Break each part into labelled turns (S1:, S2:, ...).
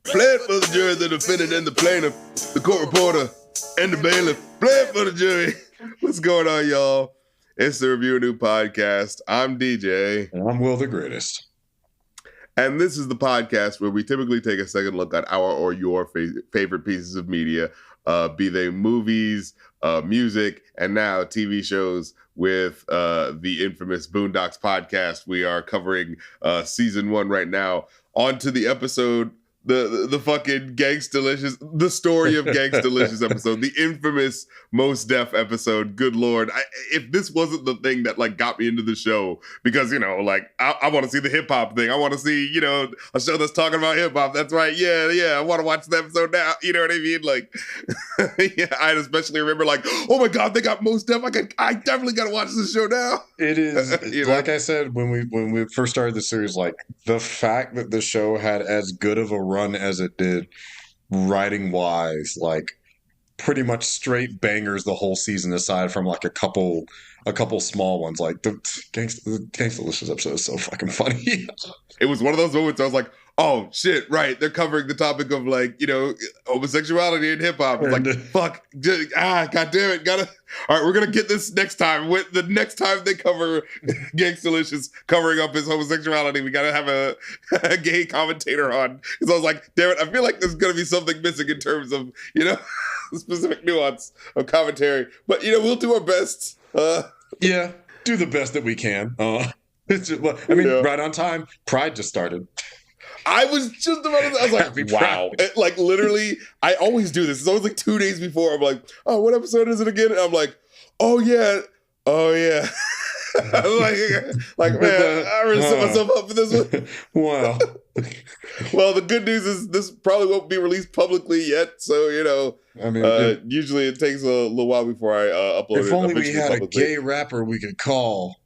S1: Play it for the jury, the defendant and the plaintiff, the court reporter and the bailiff. Play it for the jury. What's going on, y'all? It's the Review a New Podcast. I'm DJ.
S2: And I'm Will the Greatest.
S1: And this is the podcast where we typically take a second look at our or your favorite pieces of media, be they movies, music, and now TV shows with the infamous Boondocks podcast. We are covering season 1 right now. On to the episode, the fucking Gangstalicious, the story of Gangstalicious episode, the infamous Mos Def episode. Good Lord. If this wasn't the thing that like got me into the show, because, you know, like I want to see the hip hop thing. I want to see, you know, a show that's talking about hip hop. That's right. Yeah. I want to watch the episode now. You know what I mean? Like, yeah, I especially remember like, oh my God, they got Mos Def. I definitely got to watch this show now.
S2: It is, you know? Like I said, when we first started the series, like the fact that the show had as good of a run as it did, writing wise, like pretty much straight bangers the whole season, aside from like a couple small ones. Like the Gangstalicious episode is so fucking funny.
S1: It was one of those moments I was like, oh shit, right, they're covering the topic of like, you know, homosexuality in hip hop. It's like, fuck, god damn it, all right, we're gonna get this next time. The next time they cover Gangstalicious covering up his homosexuality, we gotta have a gay commentator on. Because I was like, damn it, I feel like there's gonna be something missing in terms of, you know, specific nuance of commentary. But you know, we'll do our best.
S2: Yeah, do the best that we can. It's just, well, I mean, right on time. Pride just started.
S1: I was just about to say, I was like, wow. Like, literally, I always do this. It's always like 2 days before. I'm like, oh, what episode is it again? And I'm like, oh, yeah. like, man, I really set myself up for this one.
S2: Wow.
S1: Well, the good news is this probably won't be released publicly yet. So, you know, I mean, usually it takes a little while before I upload it.
S2: If only we had publicly. A gay rapper we could call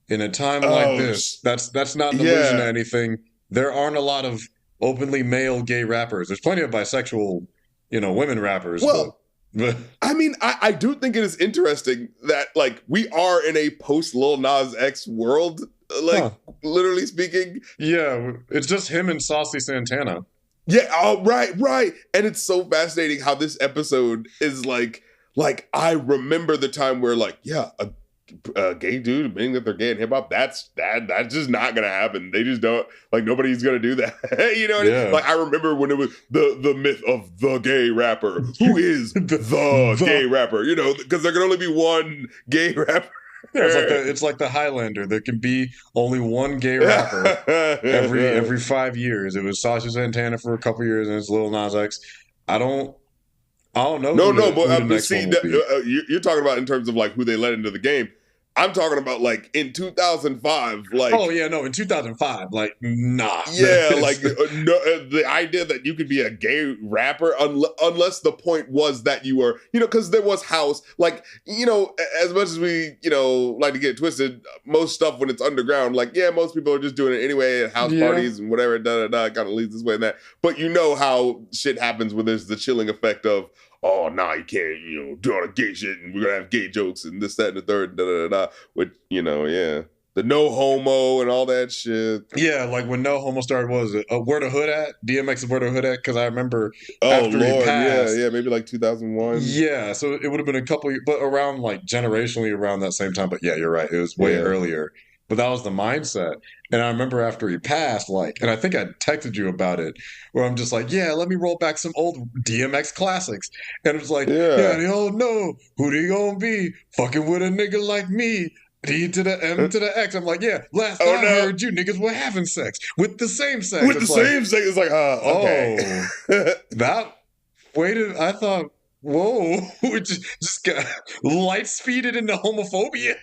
S2: in a time like this. That's not an allusion to anything. There aren't a lot of openly male gay rappers. There's plenty of bisexual, you know, women rappers.
S1: Well, but I mean, I do think it is interesting that, like, we are in a post-Lil Nas X world, like, literally speaking.
S2: Yeah, it's just him and Saucy Santana.
S1: Yeah, oh, right. And it's so fascinating how this episode is like I remember the time where, like, yeah, a gay dude admitting that they're gay in hip hop, that's just not gonna happen. They just don't, like, nobody's gonna do that. You know what I mean? Like, I remember when it was the myth of the gay rapper. Who is the gay rapper? You know, because there can only be one gay rapper.
S2: Yeah, it's like the Highlander. There can be only one gay rapper every 5 years. It was Saucy Santana for a couple years, and it's Lil Nas X. I don't know.
S1: But see, you're talking about in terms of like who they let into the game. I'm talking about like in 2005, like.
S2: Oh yeah, no, in 2005, like nah.
S1: Yeah, like the idea that you could be a gay rapper unless the point was that you were, you know, because there was house, like, you know, as much as we, you know, like to get twisted, most stuff when it's underground, like, yeah, most people are just doing it anyway at house parties and whatever, kind of leads this way and that. But you know how shit happens when there's the chilling effect of, oh, nah, you can't, you know, do all the gay shit and we're going to have gay jokes and this, that, and the third, Which, you know, yeah. The no homo and all that shit.
S2: Yeah, like when no homo started, what was it? Where the Hood at? DMX Where the Hood at? Because I remember after he passed.
S1: Yeah, maybe like 2001.
S2: Yeah, so it would have been a couple years, but around like generationally around that same time. But yeah, you're right. It was way earlier. But that was the mindset. And I remember after he passed, like, and I think I texted you about it, where I'm just like, yeah, let me roll back some old DMX classics. And it was like, yeah, they all know who they gonna be, fucking with a nigga like me. D to the M to the X. I'm like, yeah, last I heard you niggas were having sex with the same sex.
S1: With the same sex. It's like, okay.
S2: I thought, whoa, just got light speeded into homophobia.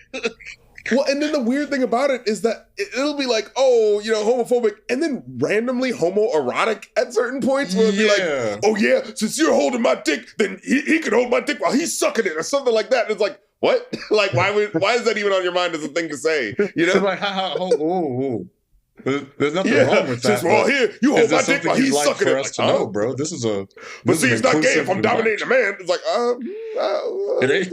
S1: Well, and then the weird thing about it is that it'll be like, oh, you know, homophobic, and then randomly homoerotic at certain points where it'll be like, oh yeah, since you're holding my dick, then he can hold my dick while he's sucking it or something like that. And it's like, what? Like, why is that even on your mind as a thing to say? You know?
S2: It's like, There's nothing wrong with that.
S1: Well, here, you hold my dick while he's sucking it.
S2: For us to know, bro. This is a.
S1: But see, it's not gay if I'm dominating a man. It's like,
S2: it ain't.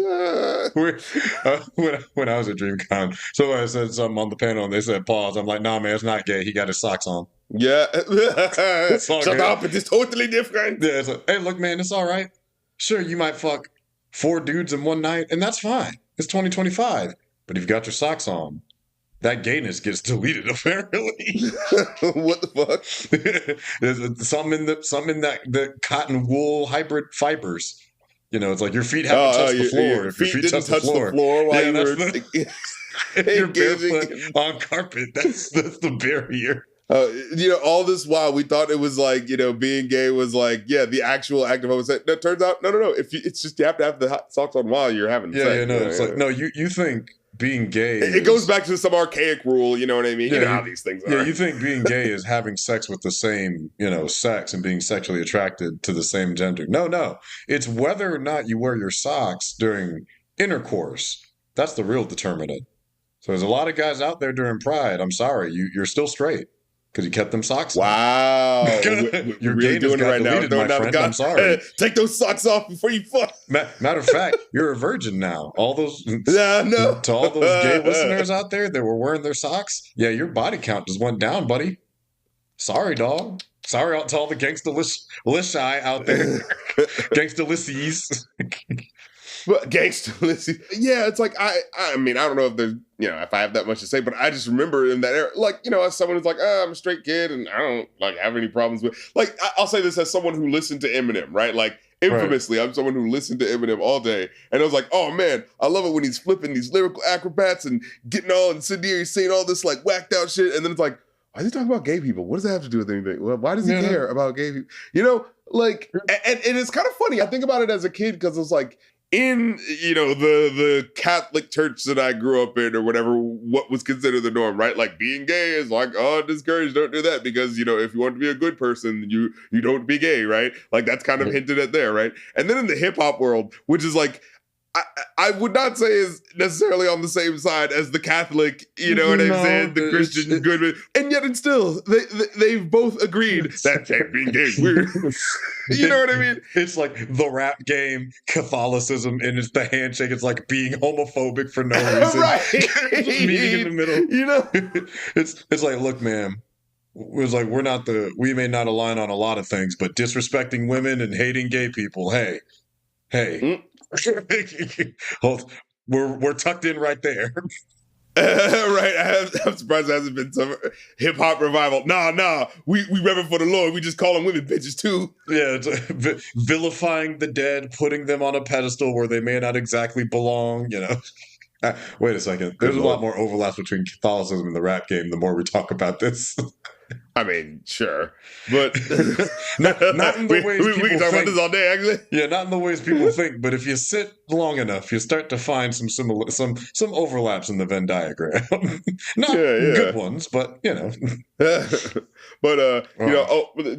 S2: When I was at DreamCon, somebody said something on the panel and they said pause. I'm like, nah, man, it's not gay. He got his socks on.
S1: Yeah.
S2: Shut
S1: up, it is totally different.
S2: Yeah, it's like, hey, look, man, it's all right. Sure, you might fuck 4 dudes in one night, and that's fine. It's 2025. But if you got your socks on, that gayness gets deleted, apparently.
S1: What the fuck?
S2: There's some in that the cotton wool hybrid fibers. It's like your feet haven't touched the floor.
S1: Your
S2: If your feet
S1: didn't touch the floor while you were
S2: you're barefoot on carpet. That's the barrier.
S1: All this while we thought it was like, being gay was like, the actual act of homosexuality. No, it turns out, no. It's just you have to have the socks on while you're having sex.
S2: It's like, no, you think being gay
S1: it goes back to some archaic rule, you know what I mean? You know how these things are.
S2: Yeah, you think being gay is having sex with the same, sex and being sexually attracted to the same gender. No. It's whether or not you wear your socks during intercourse. That's the real determinant. So there's a lot of guys out there during Pride. I'm sorry, you're still straight. Because you kept them socks on.
S1: Wow.
S2: You're really doing it right now. My friend. I'm sorry.
S1: Take those socks off before you fuck.
S2: Matter of fact, you're a virgin now. All those
S1: no.
S2: To all those gay listeners out there that were wearing their socks, your body count just went down, buddy. Sorry, dog. Sorry to all the Gangstalicious out there. Gangstalicious.
S1: But Gangstalicious. Yeah, it's like I mean, I don't know if there's if I have that much to say, but I just remember in that era, like, as someone who's like, I'm a straight kid and I don't like have any problems with, like, I'll say this as someone who listened to Eminem, right? Like, infamously, right. I'm someone who listened to Eminem all day, and I was like, oh man, I love it when he's flipping these lyrical acrobats and getting all incendiary, saying all this like whacked out shit, and then it's like, why is he talking about gay people? What does that have to do with anything? Well, why does he care about gay people? Like, and it's kind of funny. I think about it as a kid because it's like, in the Catholic church that I grew up in or whatever, what was considered the norm, right? Like, being gay is like, oh, discouraged, don't do that, because if you want to be a good person, you don't be gay, right? Like, that's kind of hinted at there, right? And then in the hip hop world, which is like, I would not say is necessarily on the same side as the Catholic, what I'm saying, the Christian good, and yet it's still they've both agreed that being gay is weird. You know what I mean?
S2: It's like the rap game, Catholicism, and it's the handshake. It's like being homophobic for no reason,
S1: right?
S2: Meeting in the middle. It's like, look, man. It's like we may not align on a lot of things, but disrespecting women and hating gay people, hey. We're tucked in right there.
S1: Right. I'm surprised there hasn't been some hip hop revival. Nah. We reverend for the Lord. We just calling women bitches too.
S2: Yeah, it's vilifying the dead, putting them on a pedestal where they may not exactly belong. Wait a second. There's a lot more overlaps between Catholicism and the rap game the more we talk about this.
S1: I mean, sure, but
S2: not in the ways people
S1: we can talk
S2: think.
S1: About this all day, actually.
S2: Yeah, not in the ways people think, but if you sit long enough, you start to find some overlaps in the Venn diagram. Not good ones, but
S1: But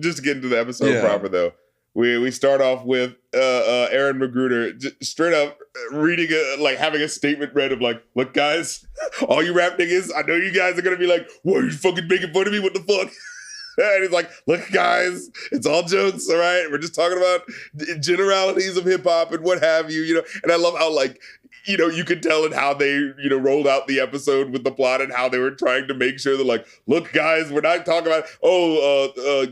S1: just to get into the episode proper though. We start off with Aaron Magruder just straight up reading having a statement read of like, look guys, all you rap niggas, I know you guys are gonna be like, what, are you fucking making fun of me? What the fuck? And he's like, look guys, it's all jokes, all right? We're just talking about generalities of hip hop and what have you, And I love how you could tell in how they, rolled out the episode with the plot and how they were trying to make sure that like, look guys, we're not talking about,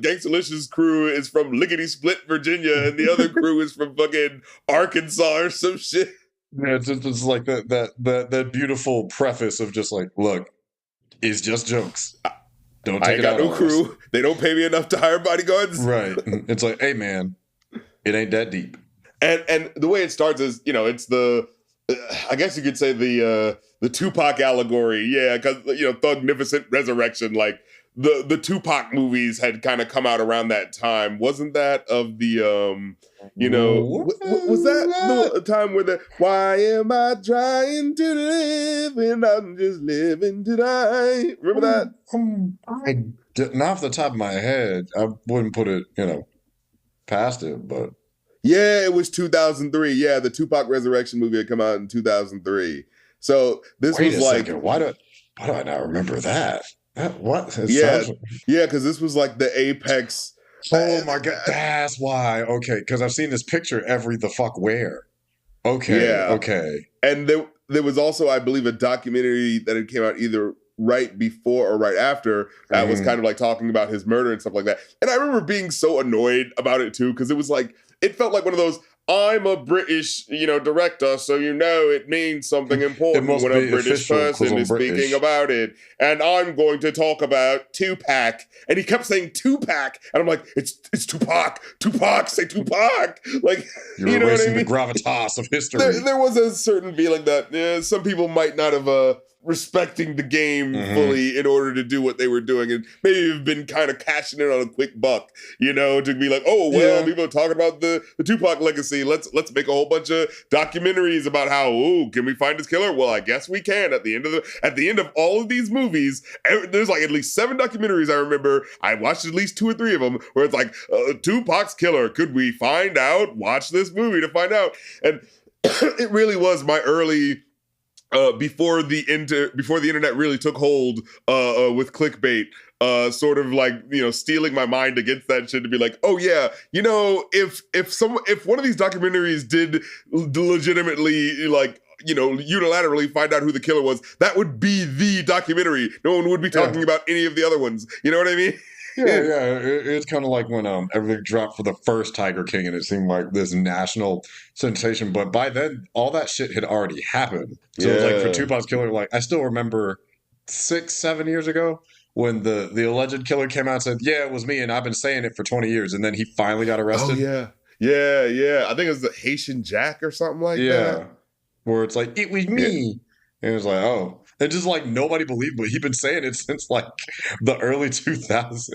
S1: Gangstalicious crew is from Lickety Split, Virginia, and the other crew is from fucking Arkansas or some shit.
S2: Yeah, it's like that beautiful preface of just like, look, it's just jokes. Don't take
S1: I ain't got no crew. They don't pay me enough to hire bodyguards.
S2: Right. It's like, hey man, it ain't that deep.
S1: And the way it starts is, it's the I guess you could say the Tupac allegory, because Thugnificent Resurrection, like the Tupac movies had kind of come out around that time, wasn't that? Of the was that the time where why am I trying to live and I'm just living to die? Remember that?
S2: Not off the top of my head, I wouldn't put it past it, but.
S1: Yeah, it was 2003. Yeah, the Tupac Resurrection movie had come out in 2003. So this was like,
S2: second. Why do I not remember that? What?
S1: Because this was like the apex.
S2: Oh my god, that's why. Okay, because I've seen this picture every the fuck where. Okay, okay.
S1: And there was also, I believe, a documentary that had came out either right before or right after that was kind of like talking about his murder and stuff like that. And I remember being so annoyed about it too, because it was like, it felt like one of those, I'm a British, director, so it means something important when a British person is speaking about it. And I'm going to talk about Tupac. And he kept saying Tupac. And I'm like, it's Tupac. Tupac, say Tupac. Like,
S2: you're erasing the gravitas of history.
S1: There was a certain feeling that some people might not have respecting the game fully in order to do what they were doing, and maybe have been kind of cashing in on a quick buck, to be like, oh well, people are talking about the Tupac legacy. Let's make a whole bunch of documentaries about how, can we find his killer? Well, I guess we can. At the end of all of these movies, there's like at least 7 documentaries I remember. I watched at least 2 or 3 of them where it's like, Tupac's killer. Could we find out? Watch this movie to find out. And it really was my early. Before the internet really took hold with clickbait, sort of like, stealing my mind against that shit to be like, oh yeah, if one of these documentaries did legitimately like, unilaterally find out who the killer was, that would be the documentary. No one would be talking about any of the other ones. You know what I mean?
S2: Yeah. It's kind of like when everything dropped for the first Tiger King, and it seemed like this national sensation. But by then, all that shit had already happened. So it was like for Tupac's killer, like I still remember 6-7 years ago when the alleged killer came out and said, "Yeah, it was me, and I've been saying it for 20 years," and then he finally got arrested.
S1: Oh yeah. I think it was the Haitian Jack or something like that.
S2: Yeah, where it's like it was me, and it was like, oh. It's just like nobody believed me. He'd been saying it since like the early 2000s.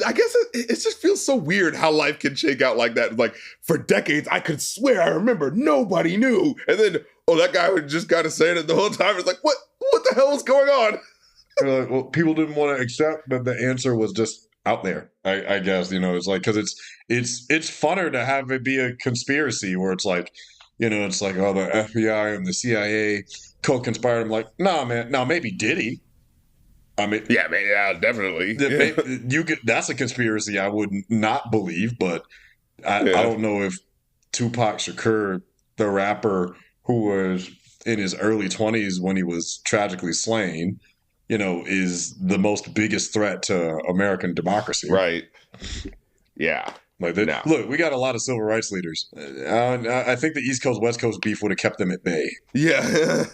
S1: I guess it just feels so weird how life can shake out like that. Like for decades, I could swear I remember nobody knew, and then that guy would just kind of saying it the whole time. It's like what the hell is going on?
S2: Like, well, people didn't want to accept that the answer was just out there. I guess it's like because it's funner to have it be a conspiracy where it's like it's like the FBI and the CIA co-conspired. I'm like, nah, man. Now maybe did he? I mean,
S1: yeah, definitely.
S2: That's a conspiracy I would not believe, but I don't know if Tupac Shakur, the rapper who was in his early 20s when he was tragically slain, is the most biggest threat to American democracy.
S1: Right. Yeah.
S2: Like look, we got a lot of civil rights leaders. I think the East Coast West Coast beef would have kept them at bay.
S1: Yeah.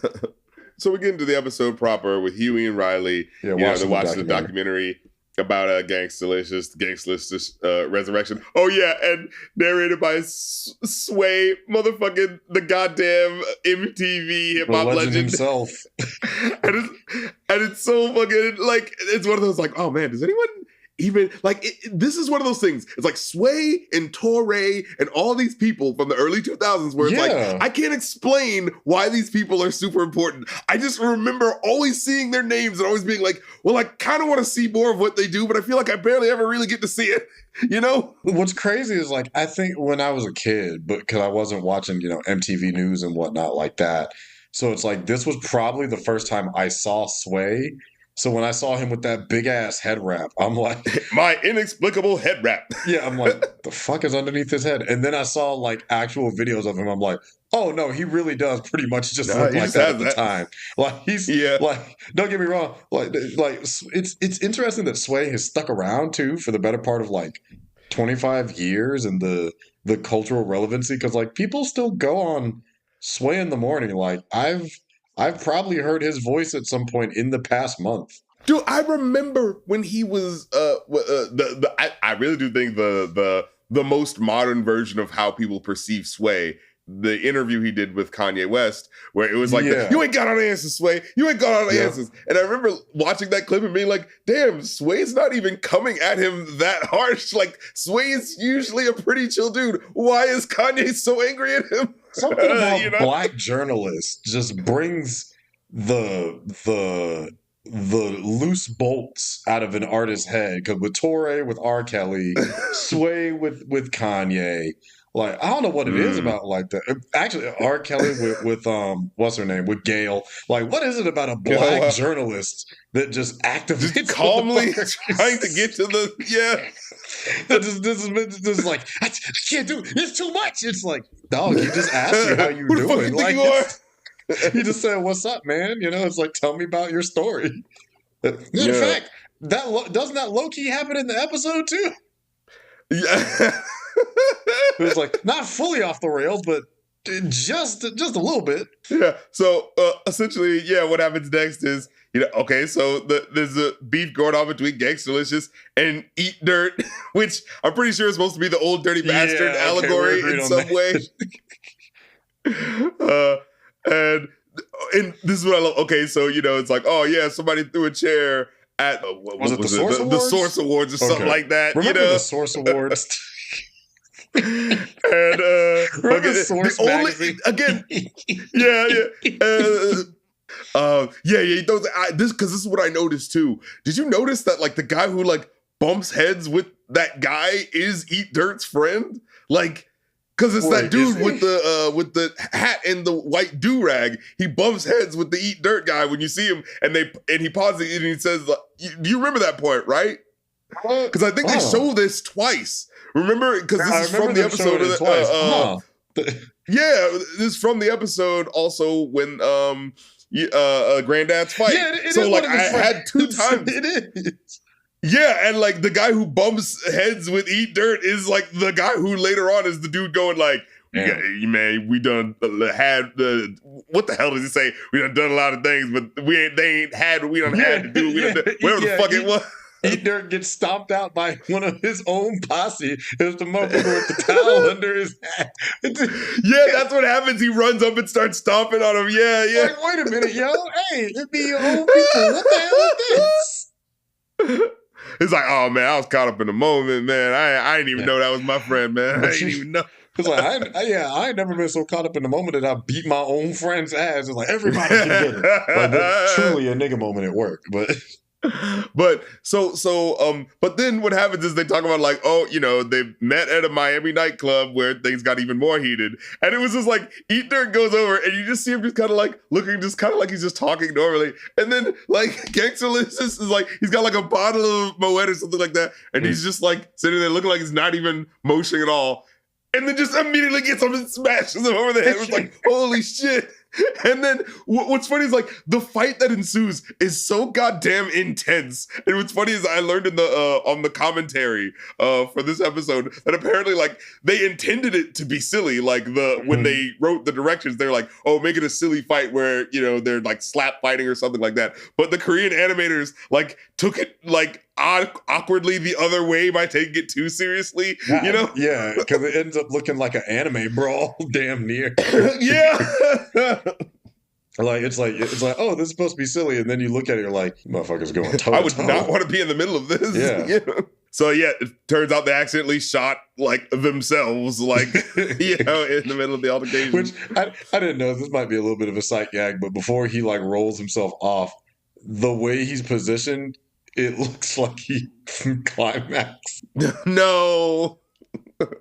S1: So we get into the episode proper with Huey and Riley. Yeah, they watch the documentary about Gangstalicious, resurrection. Oh yeah, and narrated by Sway, motherfucking the goddamn MTV hip hop legend
S2: himself.
S1: and it's so fucking like it's one of those like, oh man, does anyone even like this is one of those things. It's like Sway and Toure and all these people from the early 2000s where it's like, I can't explain why these people are super important. I just remember always seeing their names and always being like, well, I kind of want to see more of what they do, but I feel like I barely ever really get to see it.
S2: What's crazy is like, I think when I was a kid, but because I wasn't watching, MTV News and whatnot like that. So it's like, this was probably the first time I saw Sway. So when I saw him with that big ass head wrap, I'm like,
S1: my inexplicable head wrap.
S2: Yeah, I'm like, the fuck is underneath his head? And then I saw like actual videos of him. I'm like, oh no, he really does pretty much just look like that at the time. Like he's like, don't get me wrong, like it's interesting that Sway has stuck around too for the better part of like 25 years and the cultural relevancy, because like people still go on Sway in the morning. Like I've probably heard his voice at some point in the past month.
S1: Dude, I remember when he was I really do think the most modern version of how people perceive Sway, the interview he did with Kanye West, where it was like, you ain't got all the answers, Sway. You ain't got all the answers. And I remember watching that clip and being like, damn, Sway's not even coming at him that harsh. Like, Sway is usually a pretty chill dude. Why is Kanye so angry at him?
S2: Something about black journalists just brings the loose bolts out of an artist's head. Because with Toure, with R. Kelly, Sway with Kanye, like I don't know what it is about like that. Actually, R. Kelly with what's her name, with Gail. Like, what is it about a black journalist that just activates
S1: just calmly trying to get to the
S2: This is like I can't do it. It's too much. It's like, dog, you just asked you how you doing.
S1: Like, you are?
S2: He just said, "What's up, man?" You know, it's like, tell me about your story. In
S1: Yeah.
S2: fact, doesn't that low key happen in the episode too?
S1: Yeah.
S2: It was like not fully off the rails, but just a little bit.
S1: Yeah. So essentially, yeah, what happens next is, okay, so there's a beef going on between Gangstalicious and Eat Dirt, which I'm pretty sure is supposed to be the old dirty bastard allegory in some way. And this is what I love. Okay, so it's like, oh yeah, somebody threw a chair at what was it, the Source Awards? The Source Awards or something like that.
S2: Remember the Source Awards?
S1: And
S2: remember Source magazine?
S1: Again, yeah. This because this is what I noticed too. Did you notice that like the guy who like bumps heads with that guy is Eat Dirt's friend? Like, because it's that dude with the hat and the white do-rag. He bumps heads with the Eat Dirt guy when you see him, and he pauses and he says, "Do you remember that point, right?" Because I think they show this twice. Remember? Because this is from the episode. Yeah, this is from the episode also when Granddad's fight. Yeah, so like I had two times.
S2: It is.
S1: Yeah, and like the guy who bumps heads with Eat Dirt is like the guy who later on is the dude going like, man, we done had the what the hell does he say? We done a lot of things, but they ain't had what we done had to do. Whatever the fuck it was.
S2: Eat Dirt gets stomped out by one of his own posse. It was the motherfucker with the towel under his hat.
S1: Yeah, that's what happens. He runs up and starts stomping on him. Yeah.
S2: Like, wait a minute, yo. Hey, it be your own people. What the hell is this?
S1: It's like, oh man, I was caught up in the moment, man. I didn't even know that was my friend, man. I didn't even know.
S2: It's like I ain't never been so caught up in the moment that I beat my own friend's ass. It's like everybody can get it. Like that's truly a nigga moment at work, but.
S1: But but then what happens is they talk about like, oh, they met at a Miami nightclub where things got even more heated, and it was just like Eat Dirt goes over and you just see him just kind of like looking, just kind of like he's just talking normally, and then like Gangstalicious is like he's got like a bottle of Moet or something like that, and he's just like sitting there looking like he's not even motioning at all, and then just immediately gets up and smashes him over the head. It's like, holy shit. And then what's funny is like the fight that ensues is so goddamn intense. And what's funny is I learned in the on the commentary for this episode that apparently like they intended it to be silly. Like when they wrote the directions, they're like, oh, make it a silly fight where they're like slap fighting or something like that. But the Korean animators like took it like awkwardly the other way by taking it too seriously.
S2: Yeah, because it ends up looking like an anime brawl, damn near.
S1: Yeah.
S2: Like it's like oh, this is supposed to be silly, and then you look at it, you're like, motherfuckers going toe.
S1: I would not want to be in the middle of this.
S2: Yeah.
S1: So yeah, it turns out they accidentally shot like themselves, like in the middle of the altercation.
S2: Which I didn't know. This might be a little bit of a sight gag, but before he like rolls himself off, the way he's positioned, it looks like he climaxed.
S1: No.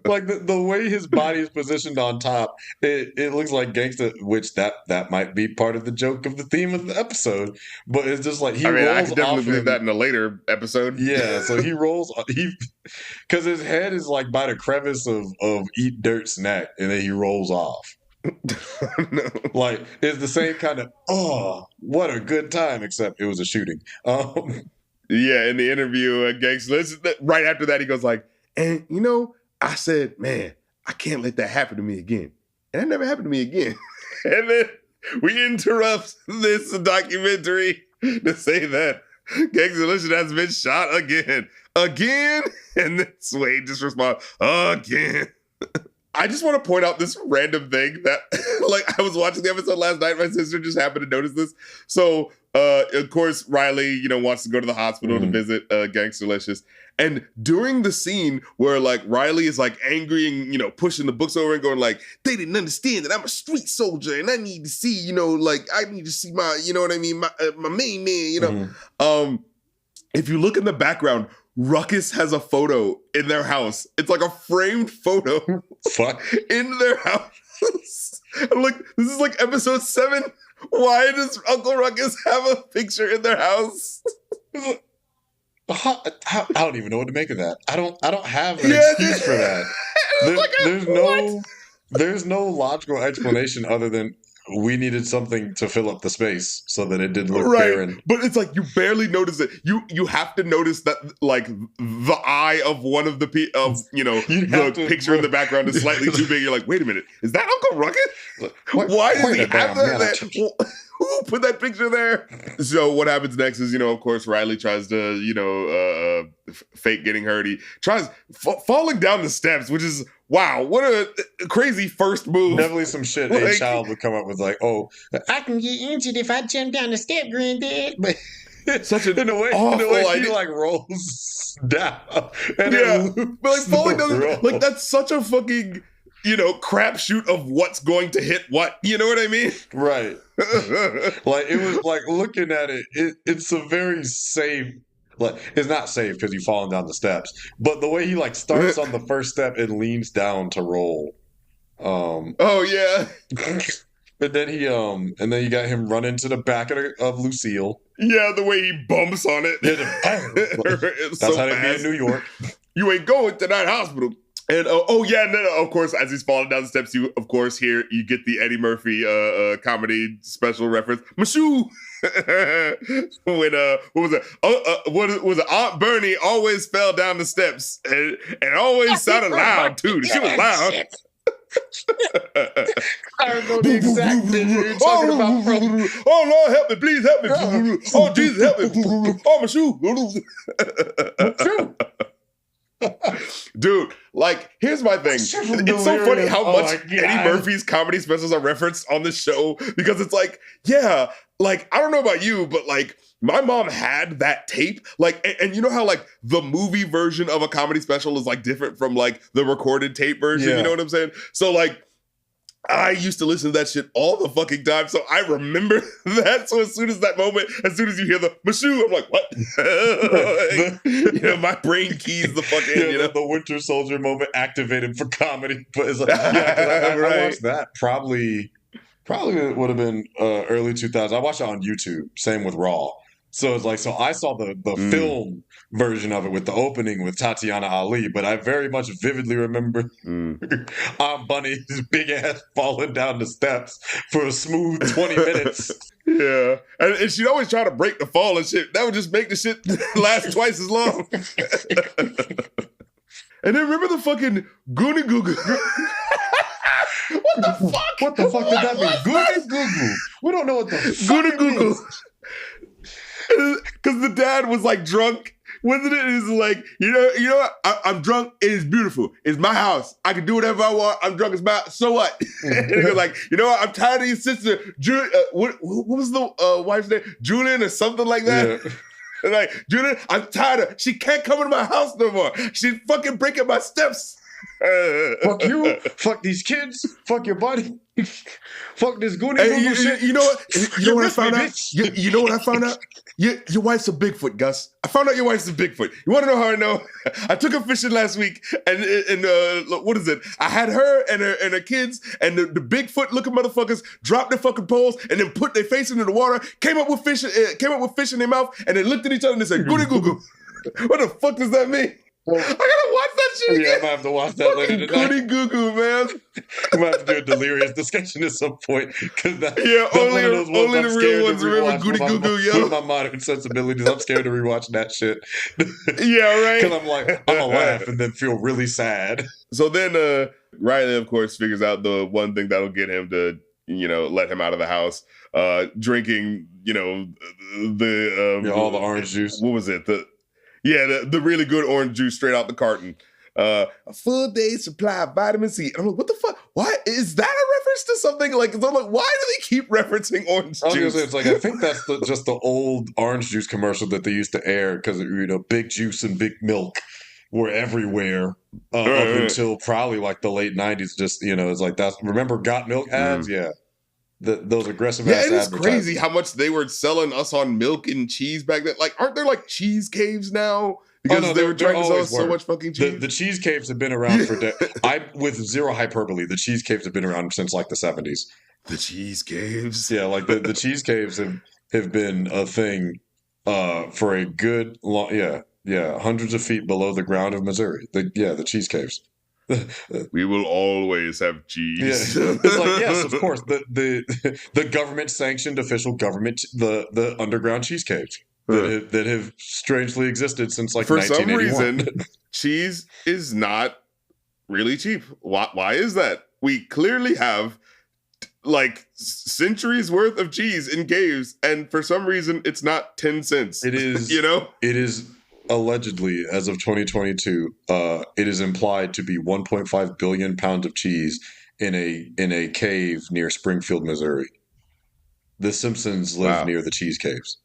S2: Like the way his body is positioned on top, it looks like gangsta, which that might be part of the joke of the theme of the episode. But it's just like I
S1: can definitely believe that in a later episode.
S2: Yeah, so he rolls because his head is like by the crevice of Eat Dirt's neck, and then he rolls off.
S1: No.
S2: Like it's the same kind of what a good time, except it was a shooting.
S1: Yeah, in the interview, Gangstalicious, right after that, he goes like, and I said, man, I can't let that happen to me again. And that never happened to me again. And then we interrupt this documentary to say that Gangstalicious has been shot again. Again? And then Swade just responds, again. I just want to point out this random thing that, like, I was watching the episode last night. My sister just happened to notice this. So, of course, Riley, wants to go to the hospital to visit Gangstalicious. And during the scene where, like, Riley is, like, angry and, pushing the books over and going, like, they didn't understand that I'm a street soldier and I need to see, I need to see my, what I mean, my main man, If you look in the background, Ruckus has a photo in their house. It's like a framed photo in their house. I'm like, this is like episode 7. Why does Uncle Ruckus have a picture in their house?
S2: I don't even know what to make of that. I don't have an excuse for that. There's no logical explanation other than we needed something to fill up the space so that it didn't look
S1: right.
S2: barren.
S1: But it's like you barely notice it. You have to notice that like the eye of one of the the picture in the background is slightly too big. You're like, wait a minute, is that Uncle Ruckus? Why does he have that? Who put that picture there? So what happens next is, of course, Riley tries to, fake getting hurt. He tries falling down the steps, which is, wow, what a crazy first move.
S2: Definitely some shit a child would come up with, like, oh, I can get injured if I jump down the step, granddad. But
S1: such an
S2: in a way he like rolls down. And
S1: but like falling down, like that's such a fucking crapshoot of what's going to hit what. You know what I mean?
S2: Right. Like it was like looking at it. It's a very safe. Like it's not safe because you've fallen down the steps, but the way he like starts on the first step and leans down to roll.
S1: Oh yeah.
S2: And then you got him run into the back of Lucille.
S1: Yeah, the way he bumps on it.
S2: That's so how they be in New York.
S1: You ain't going to that hospital. And of course, as he's falling down the steps, you get the Eddie Murphy comedy special reference. Mashu! When what was it? What was it? Aunt Bernie always fell down the steps and always sounded loud too. She was loud.
S2: I don't know the exact thing you're talking about, bro.
S1: Oh Lord, help me! Please help me! Oh Jesus, help me! Oh Mashu! Dude, like, here's my thing. It's so funny how much Eddie Murphy's comedy specials are referenced on this show, because it's like, yeah, like, I don't know about you, but like, my mom had that tape, like, and you know how like the movie version of a comedy special is like different from like the recorded tape version, you know what I'm saying? So like, I used to listen to that shit all the fucking time, so I remember that. So as soon as you hear the Mashu, I'm like, what? My brain keys the fucking,
S2: the Winter Soldier moment activated for comedy. But it's like, I watched that probably it would have been early 2000s. I watched it on YouTube. Same with Raw. So it's like, I saw the film version of it with the opening with Tatiana Ali, but I very much vividly remember Aunt Bunny's big ass falling down the steps for a smooth 20 minutes.
S1: Yeah. And she'd always try to break the fall and shit. That would just make the shit last twice as long. And then remember the fucking Goonie Goo Goo. What the fuck?
S2: What the fuck did that mean? Goonie Goo Goo. We don't know what the fuck
S1: Goonie Goo Goo. Because the dad was like drunk, wasn't it? He's like, I'm drunk. It is beautiful. It's my house. I can do whatever I want. I'm drunk as bad. So what? And he was like, I'm tired of your sister. What was the wife's name? Julian or something like that. Yeah. And like, Julian, I'm tired of. She can't come into my house no more. She's fucking breaking my steps.
S2: Fuck you. Fuck these kids. Fuck your buddy. Fuck this Goonie shit.
S1: You know what? You know what I found out? You know what I found out? Your wife's a Bigfoot, Gus. I found out your wife's a Bigfoot. You want to know how I know? I took her fishing last week, and what is it? I had her and her kids, and the Bigfoot looking motherfuckers dropped their fucking poles and then put their face into the water. Came up with fish in their mouth, and they looked at each other and they said, "Goonie goo goo." What the fuck does that mean? I gotta watch that shit again.
S2: Yeah, I might have to watch that later tonight.
S1: Goonie goo goo, man.
S2: I might have to do a delirious discussion at some point.
S1: Only the real ones remember Goonie goo goo, yo.
S2: With my modern sensibilities, I'm scared to rewatch that shit.
S1: Yeah, right.
S2: Because I'm like, I'm gonna laugh and then feel really sad.
S1: So then Riley, of course, figures out the one thing that'll get him to, let him out of the house. Drinking, all
S2: the orange juice.
S1: What was it? The really good orange juice straight out the carton. A full day supply of vitamin C. And I'm like, what the fuck? Why is that a reference to something? Like, I'm like, why do they keep referencing orange juice?
S2: It's like, I think that's just the old orange juice commercial that they used to air because big juice and big milk were everywhere up until probably like the late 90s. Just it's like that's remember Got Milk ads? Yeah. Those aggressive ass
S1: it is crazy how much they were selling us on milk and cheese back then. Like, aren't there like cheese caves now? Because they were trying to sell us so much fucking cheese.
S2: The cheese caves have been around for with zero hyperbole. The cheese caves have been around since like the 70s.
S1: The cheese caves?
S2: Yeah, like the cheese caves have been a thing for a good long hundreds of feet below the ground of Missouri. The cheese caves.
S1: We will always have cheese.
S2: Yeah. It's like, yes, of course, the government sanctioned official government, the underground cheese caves that have strangely existed since like
S1: For
S2: 1981.
S1: some reason, cheese is not really cheap. Why is that? We clearly have like centuries worth of cheese in caves, and for some reason it's not 10 cents.
S2: It is, it is allegedly, as of 2022, it is implied to be 1.5 billion pounds of cheese in a cave near Springfield, Missouri. The Simpsons live near the cheese caves.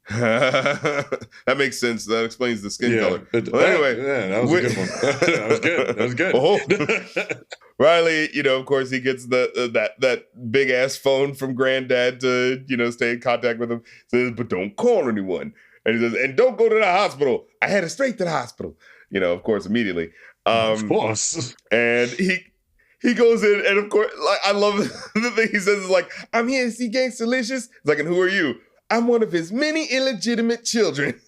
S1: That makes sense. That explains the skin color. Well, anyway,
S2: that was a good one. That was good. That was good.
S1: Riley, of course, he gets that big ass phone from Granddad to stay in contact with him. Says, but don't call anyone. And he says, and don't go to the hospital. I headed straight to the hospital. Of course, immediately.
S2: Of course.
S1: And he goes in, and of course, like I love the thing he says is like, I'm here to see Gangstalicious. It's like, and who are you? I'm one of his many illegitimate children.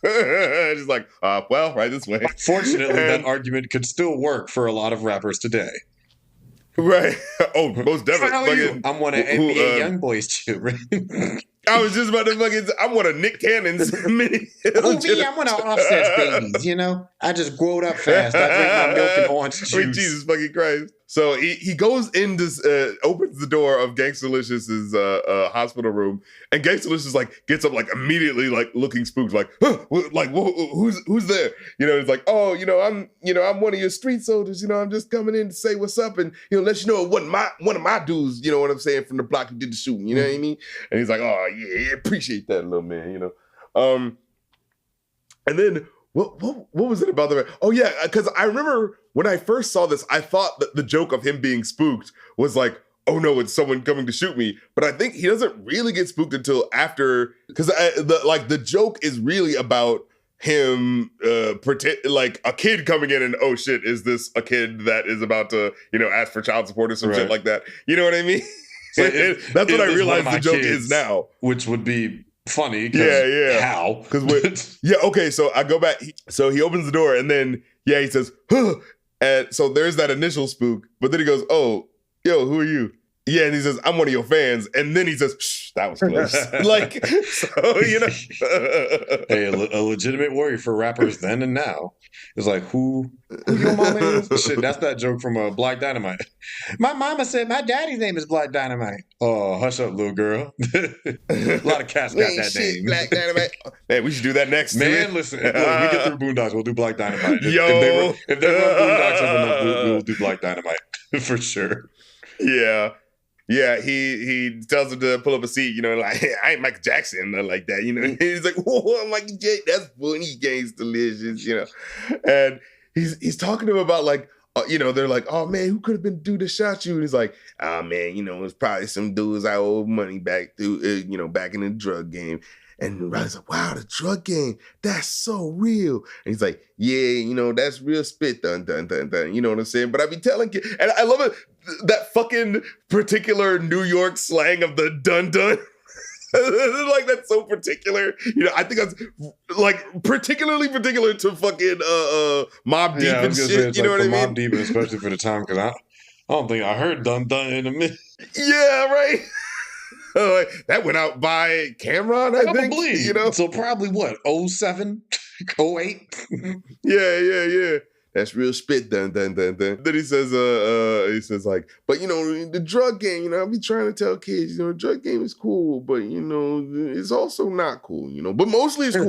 S1: Just like, well, right this way.
S2: Fortunately, that argument could still work for a lot of rappers today.
S1: Right. Oh, most definitely.
S2: I'm one of NBA Youngboy's children.
S1: I was just about to fucking. I'm one of Nick Cannon's many.
S2: I'm one of Offset's babies. I just growed up fast. I drink my milk and orange juice.
S1: Wait, Jesus fucking Christ! So he goes into opens the door of Gangstalicious's hospital room, and Gangstalicious like gets up like immediately like looking spooked, like who's there? It's like, oh, I'm one of your street soldiers. I'm just coming in to say what's up and let you know it wasn't one of my dudes. You know what I'm saying, from the block who did the shooting. You know what I mean? And he's like, oh yeah, appreciate that, little man. And then. What was it about the? Oh yeah, because I remember when I first saw this, I thought that the joke of him being spooked was like, oh no, it's someone coming to shoot me. But I think he doesn't really get spooked until after, because the joke is really about him pretend like a kid coming in and, oh shit, is this a kid that is about to ask for child support or some shit like that? You know what I mean? So that's what I realized the joke is now,
S2: which would be funny. Yeah. How?
S1: Because okay. So I go back. So he opens the door and then he says, huh. And so there's that initial spook, but then he goes, oh, yo, who are you? Yeah, and he says, I'm one of your fans. And then he says, shh, that was close. Like, so,
S2: Hey, a legitimate worry for rappers then and now. It's like, who your mama is? Shit, that's that joke from Black Dynamite. My mama said my daddy's name is Black Dynamite. Oh, hush up, little girl. A lot of cats got that name.
S1: Black Dynamite. Man, we should do that next.
S2: Man, listen, look, we get through Boondocks, we'll do Black Dynamite. If they run Boondocks enough, we'll do Black Dynamite for sure.
S1: Yeah. Yeah, he tells him to pull up a seat, like, hey, I ain't Michael Jackson, nothing like that, He's like, whoa, Michael Jackson, that's funny, Gangstalicious, And he's talking to him about, like, they're like, oh, man, who could have been the dude that shot you? And he's like, oh, man, it was probably some dudes I owe money back to, back in the drug game. And Riley's like, wow, the drug game, that's so real. And he's like, yeah, that's real spit, dun, dun, dun, dun. You know what I'm saying? But I be telling kids, and I love it, that fucking particular New York slang of the dun, dun. Like, that's so particular. I think that's, like, particularly particular to fucking Mobb Deep and shit. You know what I mean?
S2: Mobb Deep, especially for the time, because I don't think I heard dun, dun in a minute.
S1: Yeah, right. That went out by Cameron, I think.
S2: So probably what, 07, 08?
S1: Yeah. That's real spit, dun, dun, dun, dun. Then he says, like, but the drug game, I be trying to tell kids, the drug game is cool, but it's also not cool, but mostly it's cool.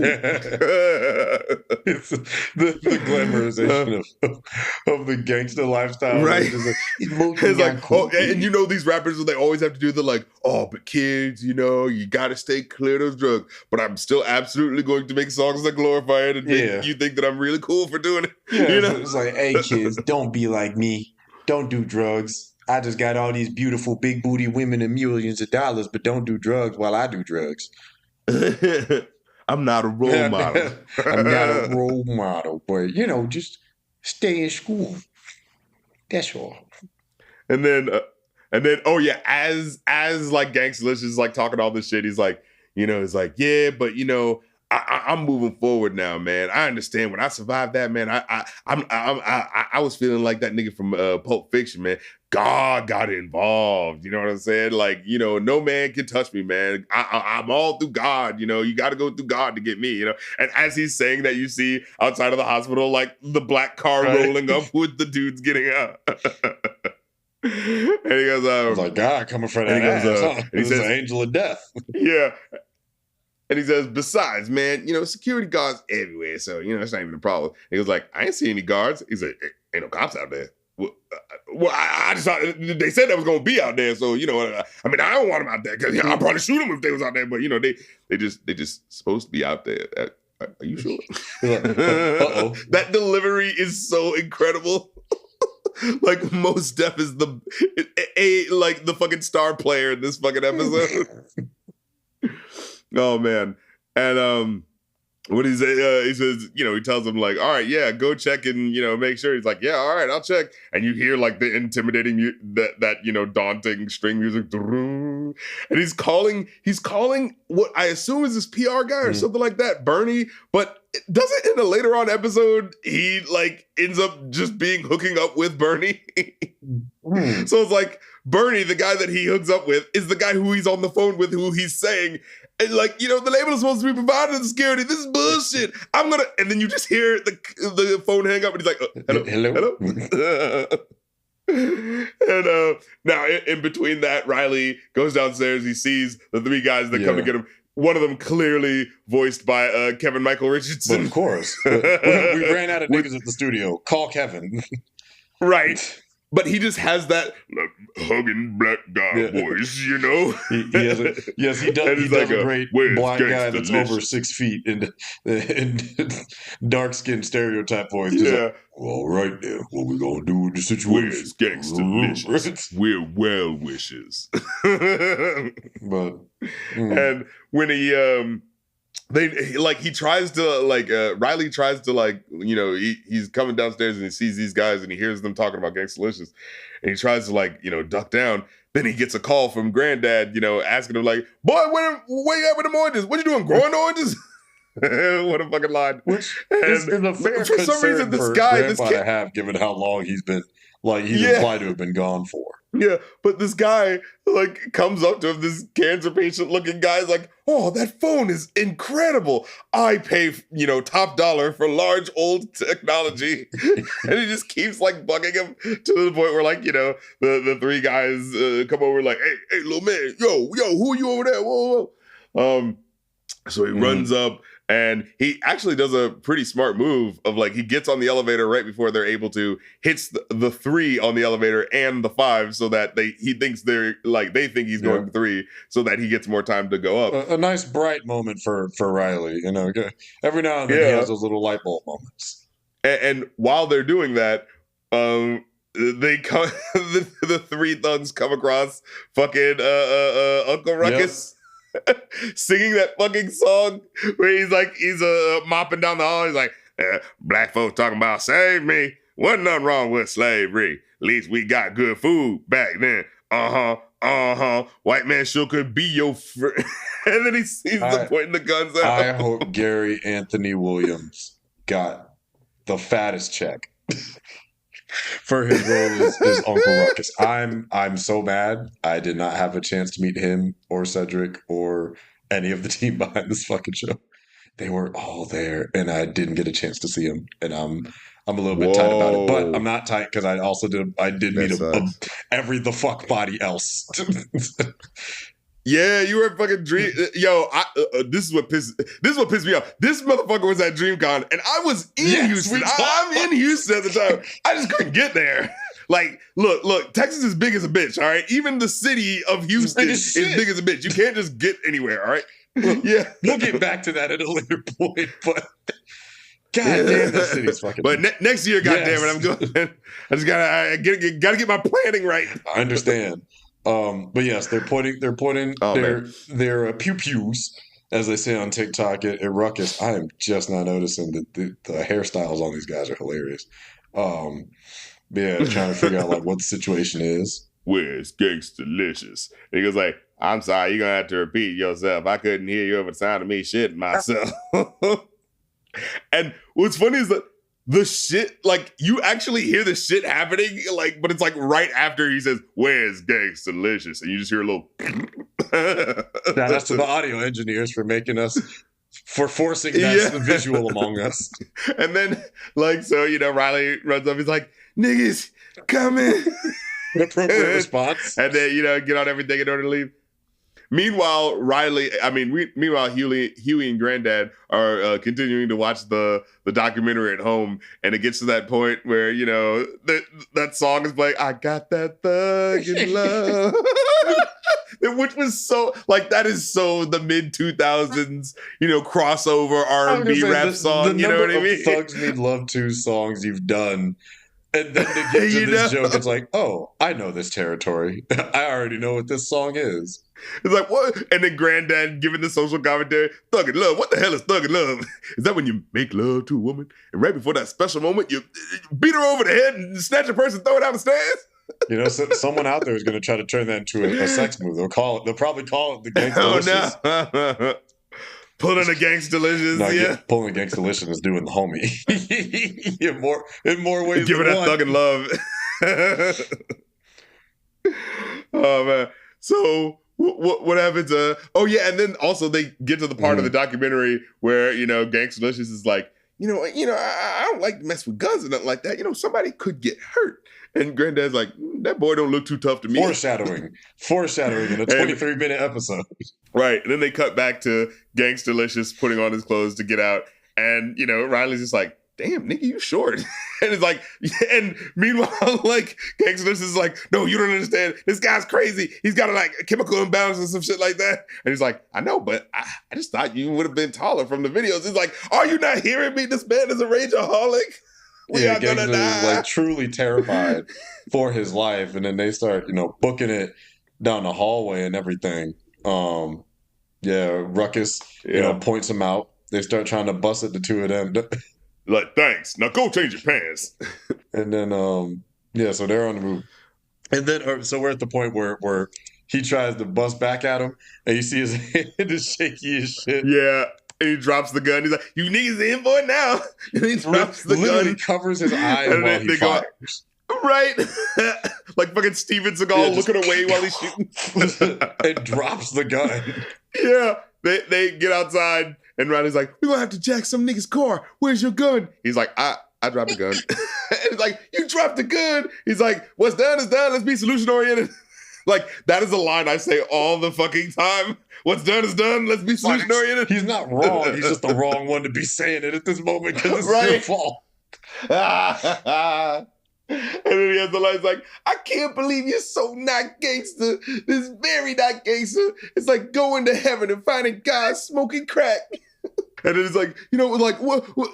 S2: It's the glamorization of the gangster lifestyle.
S1: Right.
S2: It's
S1: like,
S2: cool.
S1: And these rappers, they always have to do the like, oh, but kids, you gotta stay clear of those drugs. But I'm still absolutely going to make songs that glorify it and make you think that I'm really cool for doing it.
S2: Yeah, it's like, hey kids, don't be like me. Don't do drugs. I just got all these beautiful big booty women and millions of dollars, but don't do drugs while I do drugs.
S1: I'm not a role model.
S2: I'm not a role model, but just stay in school. That's all.
S1: And then, oh yeah, as like Gangstalicious is like talking all this shit, he's like, it's like, yeah, but I'm moving forward now, man. I understand when I survived that, man. I was feeling like that nigga from Pulp Fiction, man. God got involved. You know what I'm saying? Like, you know, no man can touch me, man. I'm all through God. You know, you got to go through God to get me. You know, and as he's saying that, you see outside of the hospital, like the black car rolling up with the dudes getting out. And he goes,
S2: I was like, God, coming for that ass, huh? And he says, an angel of death.
S1: Yeah. And he says, besides, man, you know, security guards everywhere. So, you know, it's not even a problem. And he was like, I ain't see any guards. He's like, ain't no cops out there. Well, I just thought they said they was going to be out there. So, you know, I mean, I don't want them out there because I'll probably shoot them if they was out there. But, you know, they just supposed to be out there. Are you sure? Uh-oh. That delivery is so incredible. Like Mos Def is like the fucking star player in this fucking episode. Oh man. And what he says, you know, he tells him like, all right, yeah, go check and, you know, make sure. He's like, yeah, all right, I'll check. And you hear like the intimidating that you know, daunting string music. And he's calling what I assume is his PR guy or something like that, Bernie. But doesn't in a later on episode he like ends up just hooking up with Bernie? So it's like Bernie, the guy that he hooks up with, is the guy who he's on the phone with, who he's saying, and like, you know, the label is supposed to be provided to security. This is bullshit. And then you just hear the phone hang up, and he's like, hello. And now in between that, Riley goes downstairs. He sees the three guys that come to get him. One of them clearly voiced by Kevin Michael Richardson.
S2: Well, of course. We ran out of niggas at the studio. Call Kevin.
S1: Right. But he just has that hugging black guy voice, you know?
S2: He does. He does like a great black guy that's over 6 feet in dark-skinned stereotype voice. Yeah. Like, well, right there, what we gonna do with the situation?
S1: Where's Gangstalicious? We're well wishes.
S2: But
S1: and when Riley tries to you know, he's coming downstairs and he sees these guys and he hears them talking about Gangstalicious, and he tries to like, you know, duck down. Then he gets a call from Granddad, you know, asking him like, boy, where you at with them oranges? What you doing, growing oranges? What a fucking line.
S2: Which is a fair for some reason this kid to have, given how long he's been, like, he's implied to have been gone for.
S1: Yeah, but this guy like comes up to him, this cancer patient looking guy is like, oh, that phone is incredible. I pay, you know, top dollar for large old technology. And he just keeps like bugging him to the point where, like, you know, the three guys come over like, hey, little man, yo, who are you over there? Whoa. So he runs up. And he actually does a pretty smart move of like, he gets on the elevator right before they're able to, hits the 3 on the elevator and the 5 so that they think he's going 3 so that he gets more time to go up.
S2: A nice bright moment for Riley, you know. Every now and then he has those little light bulb moments.
S1: And while they're doing that, they come, the 3 thugs come across fucking Uncle Ruckus. Yep. Singing that fucking song where he's mopping down the hall. He's like, black folks talking about save me. Wasn't nothing wrong with slavery. At least we got good food back then. White man sure could be your friend. And then he sees them pointing the guns out.
S2: I hope Gary Anthony Williams got the fattest check for his role as Uncle Ruckus. I'm so mad I did not have a chance to meet him or Cedric or any of the team behind this fucking show. They were all there, and I didn't get a chance to see him. And I'm a little bit tight about it, but I'm not tight because I did meet every the fuck body else.
S1: Yeah, you were fucking dream. Yo, this is what pissed me off. This motherfucker was at DreamCon, and I was in Houston. I'm in Houston at the time. I just couldn't get there. Like, look, Texas is big as a bitch. All right, even the city of Houston is big as a bitch. You can't just get anywhere. All right.
S2: We'll get back to that at a later point, but. God damn, that city's fucking.
S1: But next year, goddamn it, I'm going. I just gotta get my planning right.
S2: I understand. But yes, they're pointing their pew pews, as they say on TikTok at Ruckus. I am just not noticing that the hairstyles on these guys are hilarious. Trying to figure out like what the situation is.
S1: Where's Gangstalicious? And he goes like, I'm sorry, you're gonna have to repeat yourself. I couldn't hear you over the sound of me shitting myself. And what's funny is that the shit, like, you actually hear the shit happening, like, but it's like right after he says, "Where's Gangstalicious?" And you just hear a little.
S2: Shout out to the audio engineers for forcing that visual among us.
S1: And then, like, so, Riley runs up, he's like, "Niggas, come in."
S2: An appropriate response.
S1: And then, get on everything in order to leave. Meanwhile, Huey and Granddad are continuing to watch the documentary at home, and it gets to that point where that song is playing. I got that thug in love, which was so like that is so the mid 2000s crossover R&B rap song. You know what I mean?
S2: Thugs Need Love 2 songs you've done. And then to get to this joke, it's like, oh, I know this territory. I already know what this song is.
S1: It's like, what? And then Granddad giving the social commentary, "Thug and love. What the hell is thug and love? Is that when you make love to a woman, and right before that special moment, you beat her over the head and snatch her purse and throw it down the stairs?"
S2: Someone out there is going to try to turn that into a sex move. They'll probably call it the Gangstalicious.
S1: Oh, no. Pulling a Gangstalicious,
S2: no, pulling a Gangstalicious is doing the homie. in more ways
S1: giving
S2: than
S1: that thug and love. Oh, man. So what happens? And then also they get to the part of the documentary where Gangstalicious is like, I don't like to mess with guns and nothing like that. Somebody could get hurt. And Granddad's like, that boy don't look too tough to me.
S2: Foreshadowing in a 23-minute episode.
S1: Right. And then they cut back to Gangstalicious putting on his clothes to get out. And, Riley's just like, damn, nigga, you short. And it's like, and meanwhile, like, Gangstalicious is like, no, you don't understand. This guy's crazy. He's got a chemical imbalance and some shit like that. And he's like, I know, but I just thought you would have been taller from the videos. He's like, are you not hearing me? This man is a rageaholic. We are gonna die.
S2: Is like truly terrified for his life. And then they start, booking it down the hallway and everything. Ruckus, points him out. They start trying to bust at the two of them.
S1: Like, thanks. Now go change your pants.
S2: And then, so they're on the move. And then, so we're at the point where he tries to bust back at him, and you see his hand is shaky as shit.
S1: Yeah. And he drops the gun. He's like, "You niggas in for it now." And he drops the gun.
S2: Covers his eyes while he fires.
S1: Right. Like fucking Steven Seagal looking away while he's shooting.
S2: And drops the gun.
S1: Yeah. They get outside, and Riley's like, "We're going to have to jack some nigga's car. Where's your gun?" He's like, I dropped the gun. And he's like, "You dropped the gun." He's like, "What's done is done. Let's be solution-oriented." Like, that is a line I say all the fucking time. What's done is done. Let's be solution-oriented.
S2: He's not wrong. He's just the wrong one to be saying it at this moment because it's your fault.
S1: And then he has the lines like, "I can't believe you're so not gangster. This is very not gangster. It's like going to heaven and finding God smoking crack." And then it's like,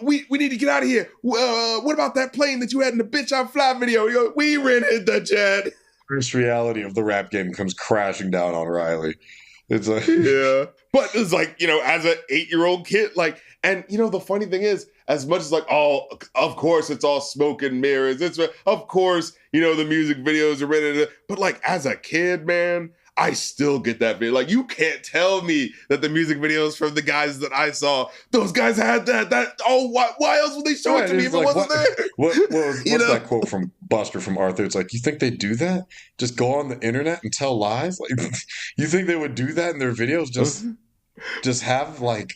S1: we need to get out of here. What about that plane that you had in the Bitch I Fly video? He goes, "We rented the jet."
S2: First reality of the rap game comes crashing down on Riley. It's like,
S1: yeah. But it's like, as an 8-year-old kid, like, and the funny thing is, as much as like, oh, of course it's all smoke and mirrors. It's of course, the music videos are ready to, but like as a kid, man, I still get that video. Like, you can't tell me that the music videos from the guys that I saw, those guys had that. Oh, why else would they show it to me if it wasn't there?
S2: What's that quote from Buster from Arthur? It's like, you think they do that? Just go on the internet and tell lies? Like, you think they would do that in their videos? Just have like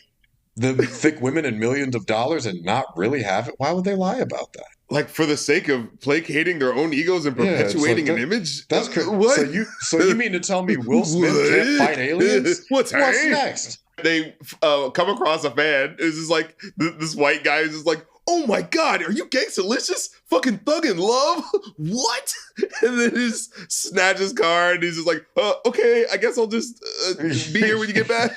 S2: the thick women and millions of dollars and not really have it? Why would they lie about that?
S1: Like, for the sake of placating their own egos and perpetuating an image?
S2: That's crazy.
S1: What?
S2: So you mean to tell me Will Smith can't fight aliens?
S1: What's
S2: next?
S1: They come across a fan. It's just like, this white guy is just like, "Oh my God, are you Gangstalicious? Fucking Thug in Love? What?" And then he just snatches his car and he's just like, "Okay, I guess I'll just be here when you get back."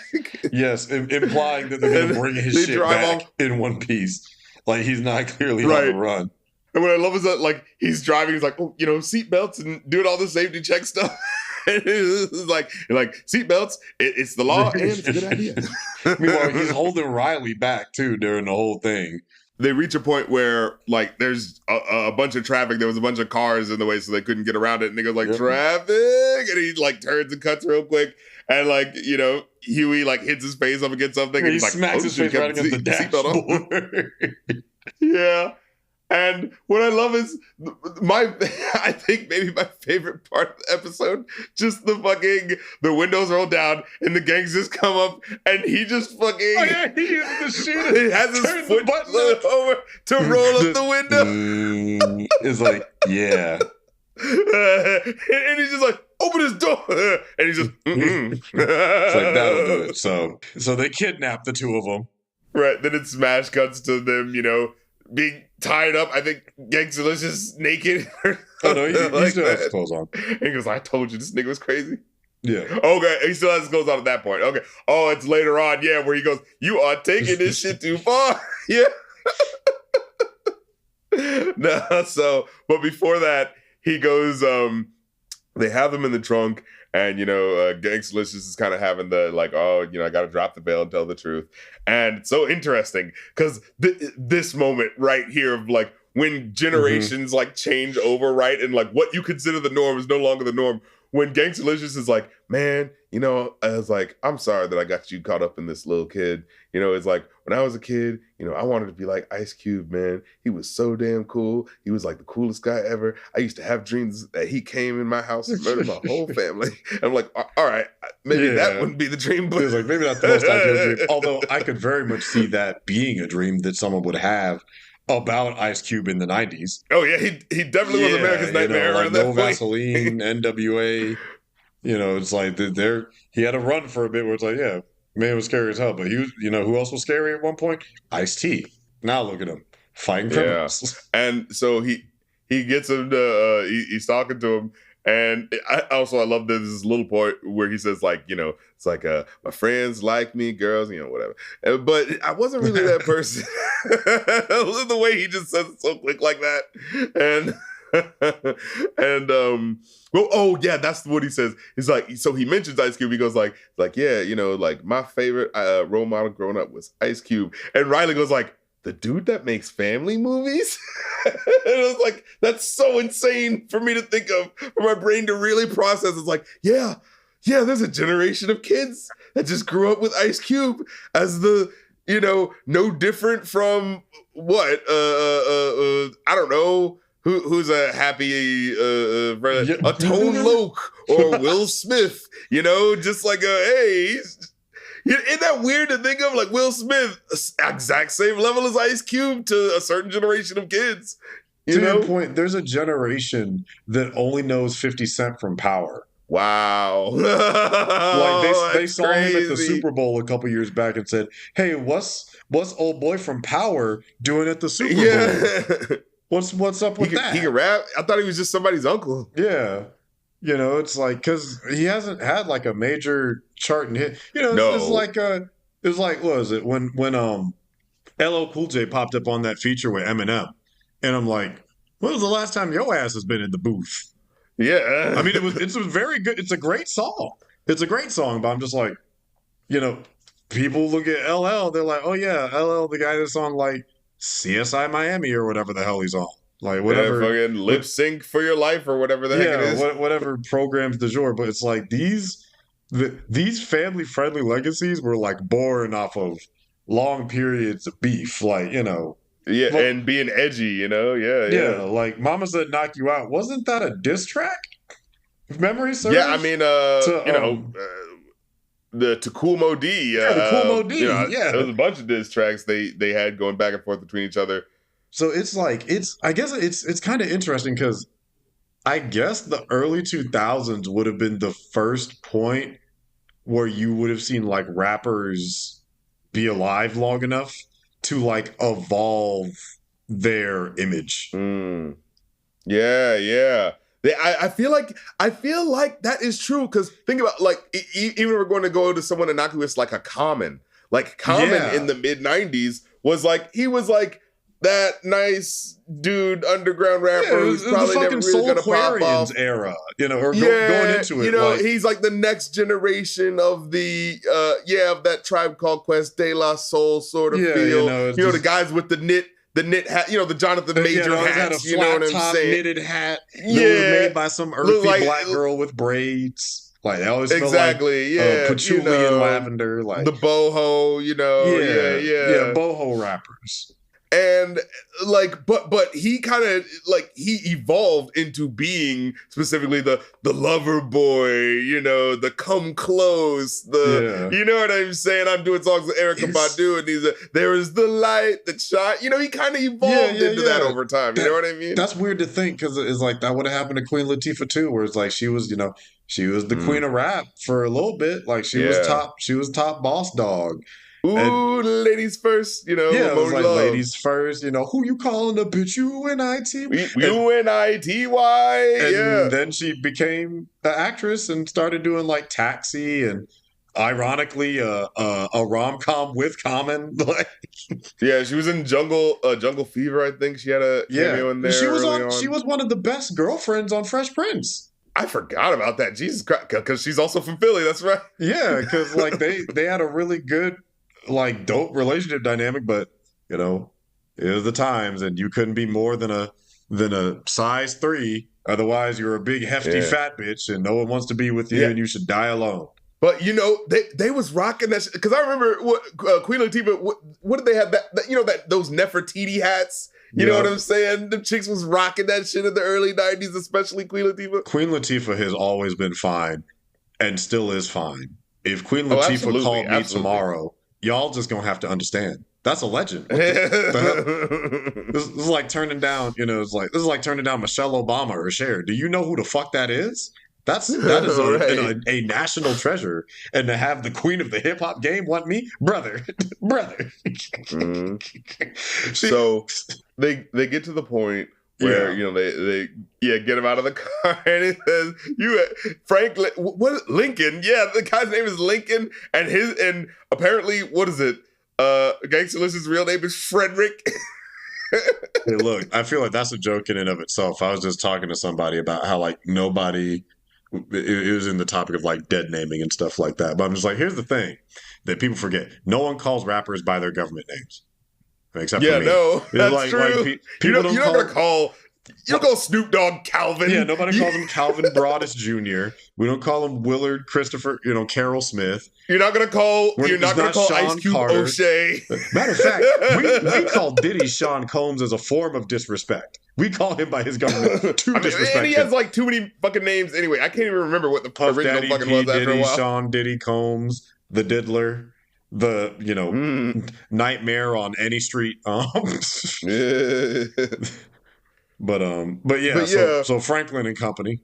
S2: Yes, implying that they're going to bring his shit back in one piece. Like, he's not clearly on the run. And what I love is that, like, he's driving, he's like, "Oh, seatbelts and doing all the safety check stuff." And it's like, seatbelts, it's the law and it's a good idea. Meanwhile, he's holding Riley back, too, during the whole thing.
S1: they reach a point where like there's a bunch of traffic. There was a bunch of cars in the way, so they couldn't get around it. And he goes like, traffic, and he like turns and cuts real quick. And like, you know, Huey like hits his face up against something, and
S2: he
S1: he's
S2: smacks
S1: like,
S2: his face right against the dashboard.
S1: Yeah. And what I love is I think maybe my favorite part of the episode, just the windows roll down and the gangsters come up and he just fucking
S2: he uses the shooter.
S1: He has his foot over to roll up the window.
S2: It's like, yeah.
S1: And he's just like, open his door. And he's just,
S2: It's like, that'll do it. So they kidnap the two of them.
S1: Right. Then it smash cuts to them, you know, being tied up. I think Gangstalicious naked.
S2: Oh no, he still has his clothes on.
S1: And he goes, I told you this nigga was crazy.
S2: Yeah.
S1: Okay, he still has his clothes on at that point. Okay. Oh, it's later on, yeah, where he goes, you are taking this shit too far. Yeah. No, but before that, he goes, they have them in the trunk. And, you know, Gangstalicious is kind of having the, like, oh, you know, I got to drop the veil and tell the truth. And it's so interesting because this moment right here of, like, when generations, like, change over, right? And, like, what you consider the norm is no longer the norm. When Gangstalicious is like, man, you know, I was like, I'm sorry that I got you caught up in this little kid. You know, it's like, when I was a kid, you know, I wanted to be like Ice Cube, man. He was so damn cool. He was like the coolest guy ever. I used to have dreams that he came in my house and murdered my whole family. I'm like, all right, maybe that wouldn't be the dream. But
S2: it was like, maybe not the most ideal dream. Although I could very much see that being a dream that someone would have about Ice Cube in the 90s.
S1: Oh, yeah, he definitely was America's Nightmare.
S2: You know, like No Vaseline, NWA. You know, it's like he had a run for a bit where it's like, yeah, man was scary as hell. But he was, you know, who else was scary at one point? Ice-T. Now look at him fighting criminals.
S1: Yeah. And so he gets him to he's talking to him. And I love this little part where he says, like, you know, it's like, my friends like me, girls, you know, whatever. But I wasn't really that person. The way he just says it so quick like that. Well, oh yeah, that's what he says. He's like, so he mentions Ice Cube. He goes like, yeah, you know, like my favorite role model growing up was Ice Cube. And Riley goes like, the dude that makes family movies? And it was like, that's so insane for me to think of, for my brain to really process. It's like, yeah, there's a generation of kids that just grew up with Ice Cube as the, you know, no different from what? I don't know. Who's a happy, a Tone Loc or Will Smith, you know, just like isn't that weird to think of? Like Will Smith, exact same level as Ice Cube to a certain generation of kids. You know?
S2: To your point, there's a generation that only knows 50 Cent from Power.
S1: Wow.
S2: Like they saw him at the Super Bowl a couple years back and said, hey, what's old boy from Power doing at the Super Bowl?
S1: Yeah.
S2: What's up with that?
S1: He can rap? I thought he was just somebody's uncle.
S2: Yeah. You know, it's like, because he hasn't had like a major chart hit. You know, it's like what was it? When LL Cool J popped up on that feature with Eminem. And I'm like, when was the last time your ass has been in the booth?
S1: Yeah.
S2: I mean, it's a very good, it's a great song. It's a great song, but I'm just like, you know, people look at LL, they're like, oh yeah, LL, the guy that's on like CSI Miami or whatever the hell he's on. Like whatever.
S1: Yeah, fucking lip sync for your life or whatever the heck it is.
S2: Whatever programs du jour. But it's like these family friendly legacies were like born off of long periods of beef. Like, you know.
S1: Yeah, and being edgy, you know? Yeah.
S2: Like Mama Said Knock You Out. Wasn't that a diss track? If memory serves?
S1: Yeah, I mean, you know, the Kool Mo D.
S2: The Kool Mo D,
S1: you know,
S2: yeah.
S1: There was a bunch of diss tracks they had going back and forth between each other.
S2: So it's like, I guess it's kind of interesting because I guess the early 2000s would have been the first point where you would have seen like rappers be alive long enough to like evolve their image.
S1: Yeah. I feel like that is true because think about like even if we're going to go to someone innocuous like a Common. Like Common in the mid 90s was like he was like that nice dude underground rapper who's probably never really gonna pop off.
S2: Era, you know, or going into it.
S1: You know, he's like the next generation of the of that Tribe Called Quest, De La Soul sort of feel. You know, the guys with the knit knit hat, the Jonathan Major hats,
S2: you know what I'm saying? Knitted hat that was made by some earthy black girl with braids. Like, they always smell like patchouli and lavender. Like
S1: the boho,
S2: yeah, boho rappers.
S1: And like, but he kind of like he evolved into being specifically the lover boy, the come close, you know what I'm saying? I'm doing songs with Erykah Badu, and there is the light that shine. He kind of evolved into that over time. You know what I mean?
S2: That's weird to think, because it's like that would have happened to Queen Latifah too, where it's like she was the queen of rap for a little bit. Like she was top boss dog.
S1: Ooh, ladies first,
S2: it was like ladies first, who you calling a bitch? UNITY?
S1: UNITY,
S2: And then she became an actress and started doing like Taxi and ironically a rom-com with Common.
S1: She was in Jungle Fever, I think. She had a cameo in there. She
S2: was one of the best girlfriends on Fresh Prince.
S1: I forgot about that. Jesus Christ, because she's also from Philly, that's right.
S2: Yeah, because like they had a really good, like, dope relationship dynamic, but it was the times, and you couldn't be more than a size 3. Otherwise, you're a big hefty fat bitch, and no one wants to be with you, and you should die alone.
S1: But they was rocking that because I remember Queen Latifah. What did they have that those Nefertiti hats? You know what I'm saying? The chicks was rocking that shit in the early 90s, especially Queen Latifah.
S2: Queen Latifah has always been fine, and still is fine. If Queen Latifah called me tomorrow, y'all just gonna have to understand. That's a legend. This is like turning down, this is like turning down Michelle Obama or Cher. Do you know who the fuck that is? That is a national treasure. And to have the queen of the hip hop game want me, brother.
S1: So they get to the point where they get him out of the car, and it says Franklin, what Lincoln? Yeah, the guy's name is Lincoln, and apparently what is it? Gangstalicious' real name is Frederick.
S2: Hey, look, I feel like that's a joke in and of itself. I was just talking to somebody about how like nobody. It was in the topic of like dead naming and stuff like that. But I'm just like, here's the thing that people forget: no one calls rappers by their government names, except for me.
S1: No, that's
S2: like,
S1: true.
S2: Like, people
S1: you're not gonna call. You don't call Snoop Dogg Calvin.
S2: Yeah, nobody calls him Calvin Broadus Jr. We don't call him Willard Christopher, Carroll Smith.
S1: You're not gonna call. You're not gonna call Ice Cube
S2: Carter.
S1: O'Shea.
S2: Matter of fact, we call Diddy Sean Combs as a form of disrespect. We call him by his government to disrespect.
S1: And he has like too many fucking names anyway. I can't even remember what the
S2: Puff
S1: original
S2: Daddy
S1: fucking
S2: P,
S1: was after
S2: Diddy,
S1: a while.
S2: Sean Diddy Combs, the Diddler, the Nightmare on any street. But yeah. So Franklin and company.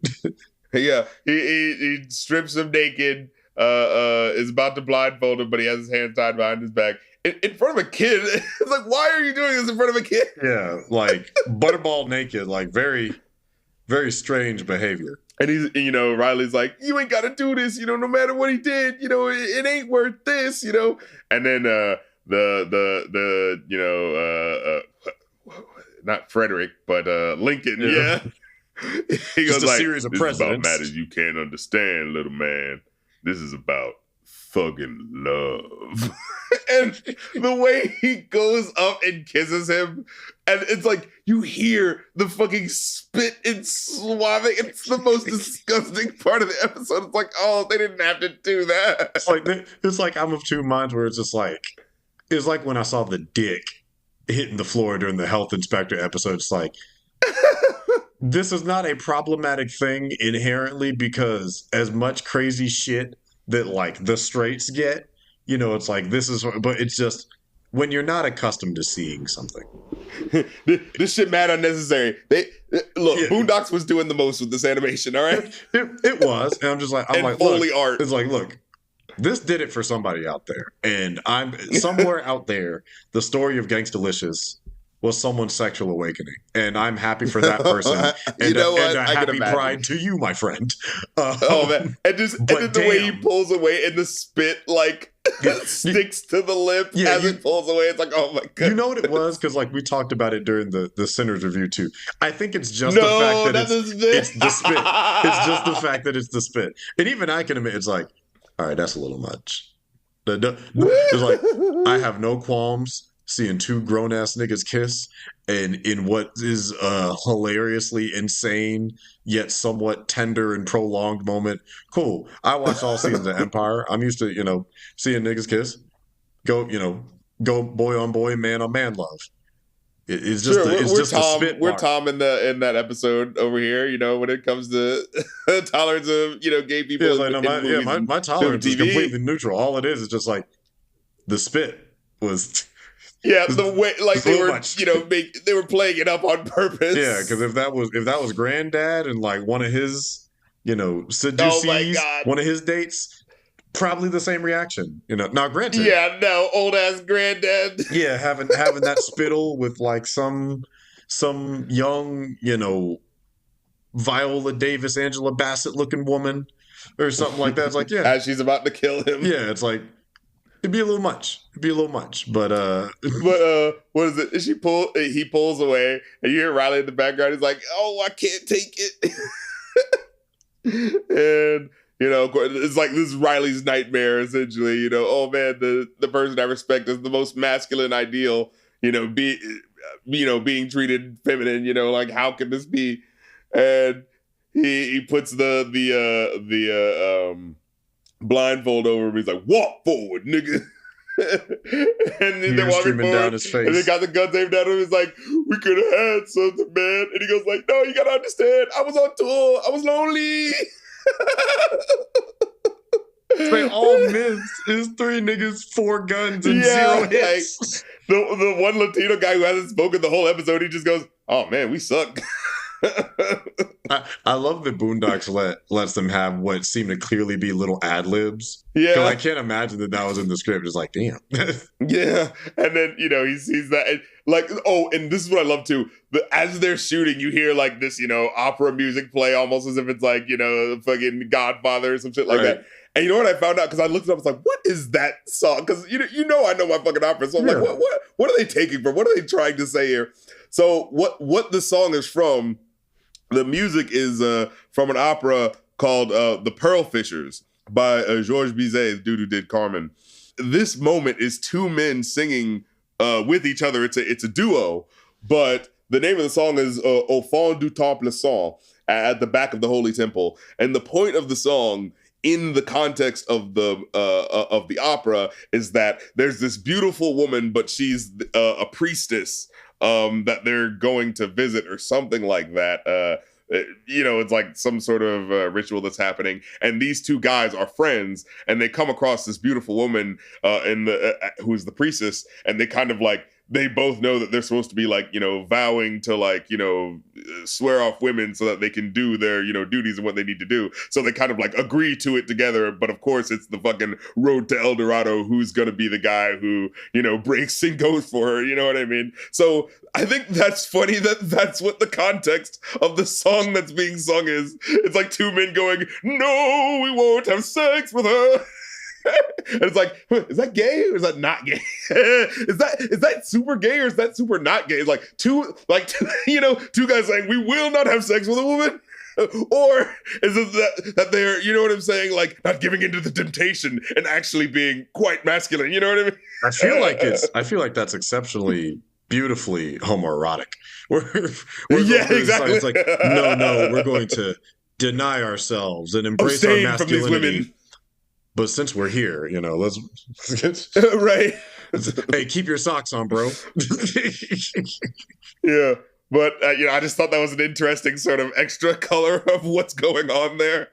S1: Yeah, he strips him naked. Is about to blindfold him, but he has his hand tied behind his back in front of a kid. It's like, why are you doing this in front of a kid?
S2: Yeah, like butterball naked, like very, very strange behavior.
S1: And he's, Riley's like, you ain't got to do this, no matter what he did, it ain't worth this, And then not Frederick, but Lincoln, he goes like,
S2: series of
S1: this
S2: presidents.
S1: is about matters you can't understand, little man. This is about thugging love. And the way he goes up and kisses him, and it's like you hear the fucking spit and swabbing. It's the most disgusting part of the episode. It's like, oh, they didn't have to do that.
S2: It's like I'm of two minds, where it's just like, it's like when I saw the dick hitting the floor during the health inspector episode. It's like, this is not a problematic thing inherently, because as much crazy shit that like the straights get, it's like, this is, but it's just when you're not accustomed to seeing something.
S1: This shit mad unnecessary. Boondocks was doing the most with this animation, all right?
S2: It was. And I'm just like,
S1: Foley art.
S2: It's like, look, this did it for somebody out there. And I'm somewhere out there, the story of Gangstalicious was someone's sexual awakening. And I'm happy for that person. And a happy pride to you, my friend.
S1: Oh, man. And then the way he pulls away and the spit, like, sticks to the lip as it pulls away. It's like, oh, my God.
S2: You know what it was? Because, like, we talked about it during the Sinners review, too. I think it's just the fact that it's the spit. It's just the fact that it's the spit. And even I can admit, it's like, all right, that's a little much. It's like, I have no qualms seeing two grown ass niggas kiss, and in what is a hilariously insane yet somewhat tender and prolonged moment. Cool. I watched all seasons of Empire. I'm used to, seeing niggas kiss. Go boy on boy, man on man love. It's just
S1: Sure,
S2: it's
S1: we're
S2: just a
S1: Tom.
S2: spit
S1: We're
S2: mark.
S1: Tom in that episode over here. When it comes to tolerance of gay people
S2: Yeah,
S1: in movies and
S2: my tolerance is
S1: film, TV.
S2: completely neutral. All it is just like the spit was.
S1: Yeah, the way they were,
S2: much.
S1: they were playing it up on purpose.
S2: Yeah, because if that was Granddad and like one of his, seducees, one of his dates, probably the same reaction. Now granted.
S1: Yeah, no, old ass Granddad.
S2: Yeah, having that spittle with like some young, Viola Davis, Angela Bassett looking woman or something like that. It's like, yeah,
S1: as she's about to kill him.
S2: Yeah, it's like. It'd be a little much. But
S1: what is it? He pulls away, and you hear Riley in the background. He's like, "Oh, I can't take it," and it's like this is Riley's nightmare essentially. Oh man, the person I respect is the most masculine ideal. Being treated feminine. Like how can this be? And he puts the blindfold over him. He's like, "Walk forward, nigga." And then they're walking forward,
S2: down his face.
S1: And they got the guns aimed at him. He's like, "We could have had something, man." And he goes like, "No, you gotta understand. I was on tour. I was lonely."
S2: They all missed. It's 3 niggas, 4 guns, and 0 hits.
S1: Like, the one Latino guy who hasn't spoken the whole episode, he just goes, "Oh man, we suck."
S2: I love that Boondocks lets them have what seem to clearly be little ad libs.
S1: Yeah,
S2: I can't imagine that was in the script. It's like, damn.
S1: Yeah, and then he sees that, and and this is what I love too. As they're shooting, you hear like this, opera music play, almost as if it's like fucking Godfather or some shit like that. And you know what I found out because I looked it up. I was like, "What is that song?" Because I know my fucking opera, so I'm like, "What are they taking from? What are they trying to say here?" So what the song is from? The music is from an opera called The Pearl Fishers by Georges Bizet, the dude who did Carmen. This moment is 2 men singing with each other. It's a duo, but the name of the song is Au fond du temple saint, at the back of the Holy Temple. And the point of the song, in the context of the opera, is that there's this beautiful woman, but she's a priestess that they're going to visit or something like that. It's like some sort of ritual that's happening, and these 2 guys are friends, and they come across this beautiful woman who's the priestess, and they kind of like they both know that they're supposed to be like vowing to swear off women so that they can do their duties and what they need to do. So they kind of like agree to it together, but of course it's the fucking road to El Dorado who's gonna be the guy who breaks and goes for her. You know what I mean? So I think that's funny that's what the context of the song that's being sung is. It's like 2 men going, "No, we won't have sex with her." And it's like, is that gay or is that not gay? is that super gay or is that super not gay? It's like two guys saying we will not have sex with a woman. Or is it that they're, what I'm saying, like not giving into the temptation and actually being quite masculine? You know what I mean?
S2: I feel like that's exceptionally beautifully homoerotic.
S1: Exactly.
S2: It's like, no, we're going to deny ourselves and embrace our masculinity. From these women. But since we're here, let's get
S1: right.
S2: Hey, keep your socks on, bro.
S1: Yeah, but I just thought that was an interesting sort of extra color of what's going on there.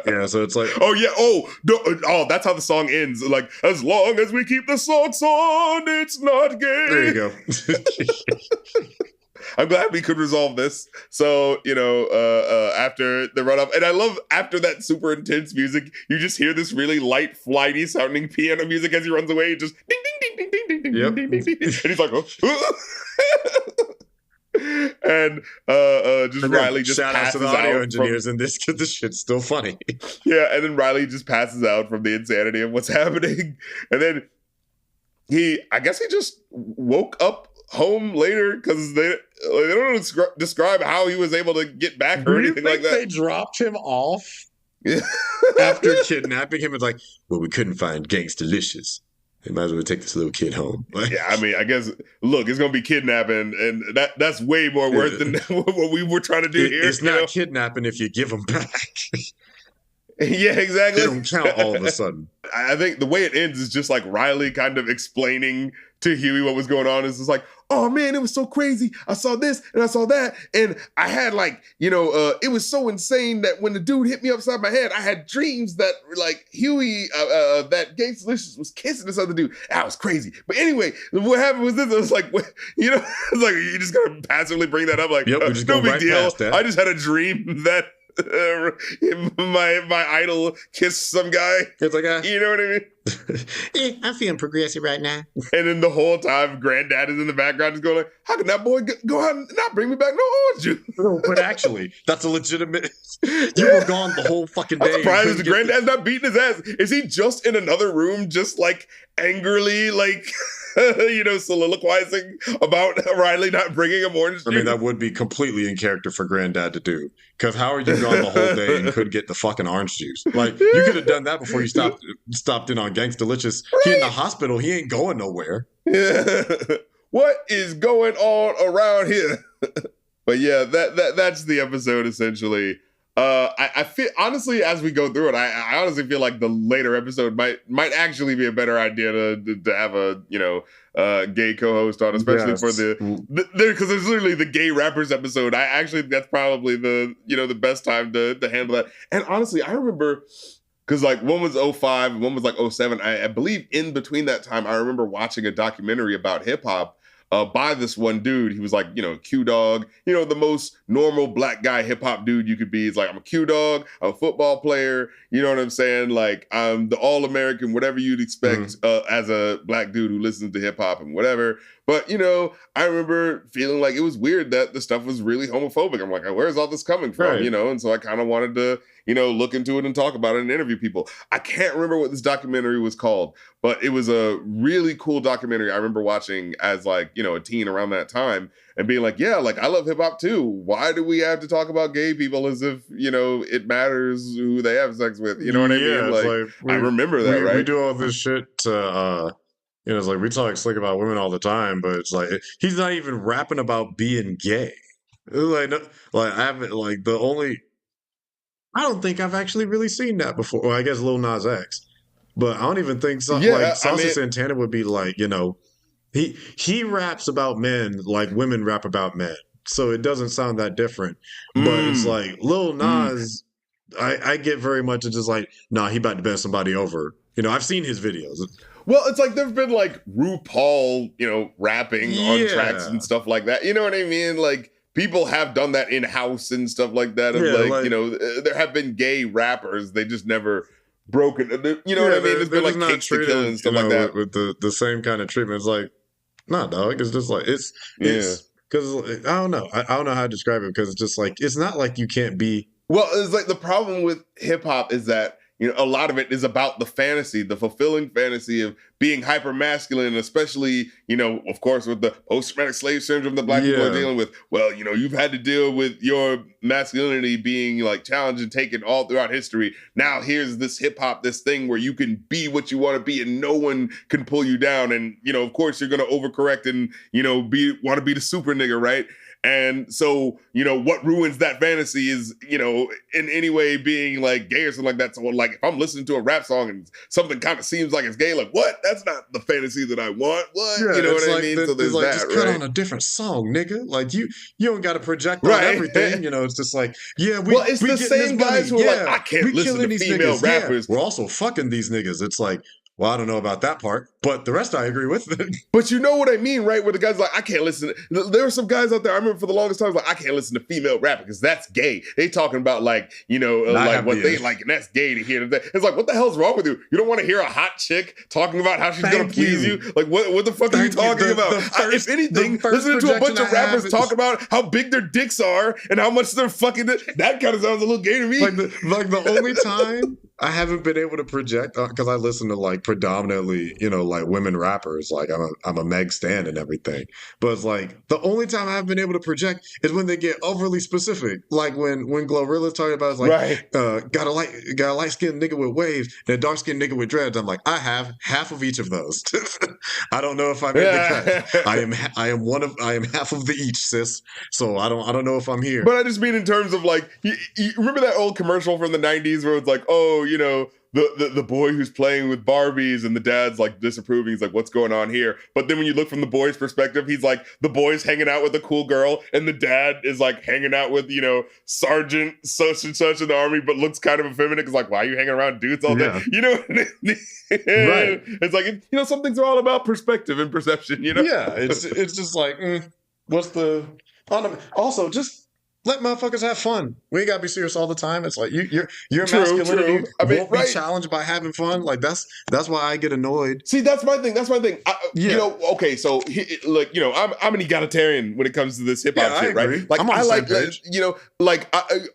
S2: Yeah, so it's like,
S1: that's how the song ends. Like, as long as we keep the socks on, it's not gay.
S2: There you go.
S1: I'm glad we could resolve this. So, after the run up, and I love after that super intense music, you just hear this really light, flighty sounding piano music as he runs away. Just ding, ding, ding, ding, ding, ding,
S2: yep.
S1: ding, ding, ding, ding. And he's like, oh. And just Riley just
S2: shout out to the audio engineers in this because this shit's still funny.
S1: Yeah, and then Riley just passes out from the insanity of what's happening. And then I guess he just woke up home later because they don't describe how he was able to get back or anything like that.
S2: They dropped him off after kidnapping him. It's like, well, we couldn't find Gangstalicious. Imagine we take this little kid home.
S1: Yeah, I mean, I guess look, it's gonna be kidnapping, and that's way more worth than what we were trying to do here.
S2: It's not kidnapping if you give them back.
S1: Yeah, exactly.
S2: They don't count all of a sudden.
S1: I think the way it ends is just like Riley kind of explaining to Huey what was going on. It's just like, oh man, it was so crazy. I saw this and I saw that. And I had like, it was so insane that when the dude hit me upside my head, I had dreams that like Huey, that Gangstalicious was kissing this other dude. That was crazy. But anyway, what happened was this. I was like, it's like, you just gotta passively bring that up. Like,
S2: yep, we just
S1: no big
S2: right
S1: deal.
S2: Past that.
S1: I just had a dream that my idol kissed some guy.
S2: It's like,
S1: you know what I mean?
S2: I'm feeling progressive right now.
S1: And then the whole time, Granddad is in the background just going like, how can that boy go out and not bring me back no orange juice?
S2: But actually, that's a legitimate... You were gone the whole fucking day.
S1: I'm surprised the Granddad's not beating his ass. Is he just in another room just like angrily like... soliloquizing about Riley not bringing him orange juice?
S2: I mean, that would be completely in character for Granddad to do. Because how are you gone the whole day and couldn't get the fucking orange juice? Like, you could have done that before you stopped in on Gangstalicious. Right. He in the hospital. He ain't going nowhere.
S1: Yeah. What is going on around here? But yeah, that's the episode essentially. I feel honestly as we go through it, I honestly feel like the later episode might actually be a better idea to have a gay co-host on, especially for because there's literally the gay rappers episode. I actually that's probably the best time to handle that. And honestly, I remember because like one was 05, one was like 07. I believe in between that time, I remember watching a documentary about hip hop. By this one dude, he was like, Q Dog, the most normal black guy hip hop dude you could be. It's like, I'm a Q Dog, I'm a football player, you know what I'm saying? Like, I'm the all American, whatever you'd expect as a black dude who listens to hip hop and whatever. But, I remember feeling like it was weird that the stuff was really homophobic. I'm like, where's all this coming from?
S2: Right.
S1: And so I kind of wanted to, look into it and talk about it and interview people. I can't remember what this documentary was called, but it was a really cool documentary I remember watching as like, a teen around that time and being like, yeah, like I love hip hop too. Why do we have to talk about gay people as if, it matters who they have sex with? You know what I mean? Like I remember that, right?
S2: We do all this shit to, it's like we talk slick about women all the time, but it's like he's not even rapping about being gay. Like I haven't like the only. I don't think I've actually really seen that before. Well, I guess Lil Nas X, but I don't even think Saucy Santana would be like he raps about men like women rap about men, so it doesn't sound that different. But it's like Lil Nas, I get very much it's just like nah, he about to bend somebody over. I've seen his videos.
S1: Well, it's like there've been like RuPaul, rapping on tracks and stuff like that. You know what I mean? Like people have done that in house and stuff like that. And there have been gay rappers. They just never broken. You know what I mean? There's been like Cakes to Kill and stuff like that
S2: with the same kind of treatment. It's like, nah, dog. It's just like it's because I don't know. I don't know how to describe it because it's just like it's not like you can't be.
S1: Well, it's like the problem with hip hop is that. A lot of it is about the fantasy, the fulfilling fantasy of being hyper masculine, especially, of course, with the post-traumatic slave syndrome that black people are dealing with. Well, you've had to deal with your masculinity being like challenged and taken all throughout history. Now here's this hip hop, this thing where you can be what you want to be and no one can pull you down. And, of course, you're going to overcorrect and, want to be the super nigga, right? And so, what ruins that fantasy is, in any way being like gay or something like that. So like if I'm listening to a rap song and something kind of seems like it's gay, like what? That's not the fantasy that I want. What?
S2: Yeah,
S1: you know what
S2: like
S1: I mean? So there's
S2: like,
S1: that,
S2: just
S1: right?
S2: cut on a different song, nigga. Like you don't got to project on everything. It's just like,
S1: it's the same guys who are like, I can't listen to female rappers.
S2: We're also fucking these niggas. It's like, well, I don't know about that part, but the rest I agree with.
S1: But you know what I mean, right? Where the guy's like, I can't listen. There are some guys out there, I remember for the longest time, like, I can't listen to female rap because that's gay. They talking about like, like what they like, and that's gay to hear. It's like, what the hell's wrong with you? You don't want to hear a hot chick talking about how she's going to please you? Like, what the fuck are you talking about? If anything, listening to a bunch of rappers talk about how big their dicks are and how much they're fucking, that kind of sounds a little gay to me.
S2: Like the only time I haven't been able to project because I listen to like predominantly, like women rappers. Like I'm a Meg Stan and everything. But it's like the only time I've been able to project is when they get overly specific. Like when Glorilla's talking about it's like
S1: Right.
S2: got a light skinned nigga with waves and a dark skinned nigga with dreads. I'm like, I have half of each of those. I don't know if I'm in the cut. I am half of the each, sis. So I don't know if I'm here.
S1: But I just mean in terms of like, you remember that old commercial from the 90s where it's like, oh, the boy who's playing with Barbies and the dad's like disapproving. He's like, what's going on here? But then when you look from the boy's perspective, he's like, the boy's hanging out with a cool girl and the dad is like hanging out with, Sergeant such and such in the army, but looks kind of effeminate. Cause like, why are you hanging around dudes all day?
S2: Right.
S1: It's like, some things are all about perspective and perception,
S2: Yeah, it's just like, what's the... Also, just let motherfuckers have fun. We ain't gotta be serious all the time. It's like your masculinity won't be challenged by having fun. Like that's why I get annoyed.
S1: See, that's my thing. Okay, so I'm an egalitarian when it comes to this hip hop shit, right? Like I like,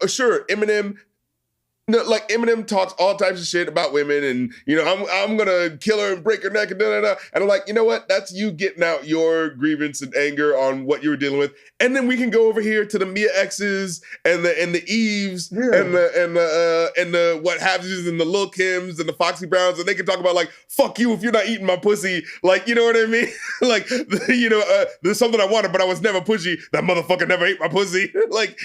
S1: sure, Eminem. No, like Eminem talks all types of shit about women, and I'm gonna kill her and break her neck and da da da. And I'm like, you know what? That's you getting out your grievance and anger on what you were dealing with, and then we can go over here to the Mia X's and the Eves and the what have yous and the Lil Kims and the Foxy Browns, and they can talk about like, fuck you if you're not eating my pussy, like, you know what I mean? Like, there's something I wanted, but I was never pushy. That motherfucker never ate my pussy, like,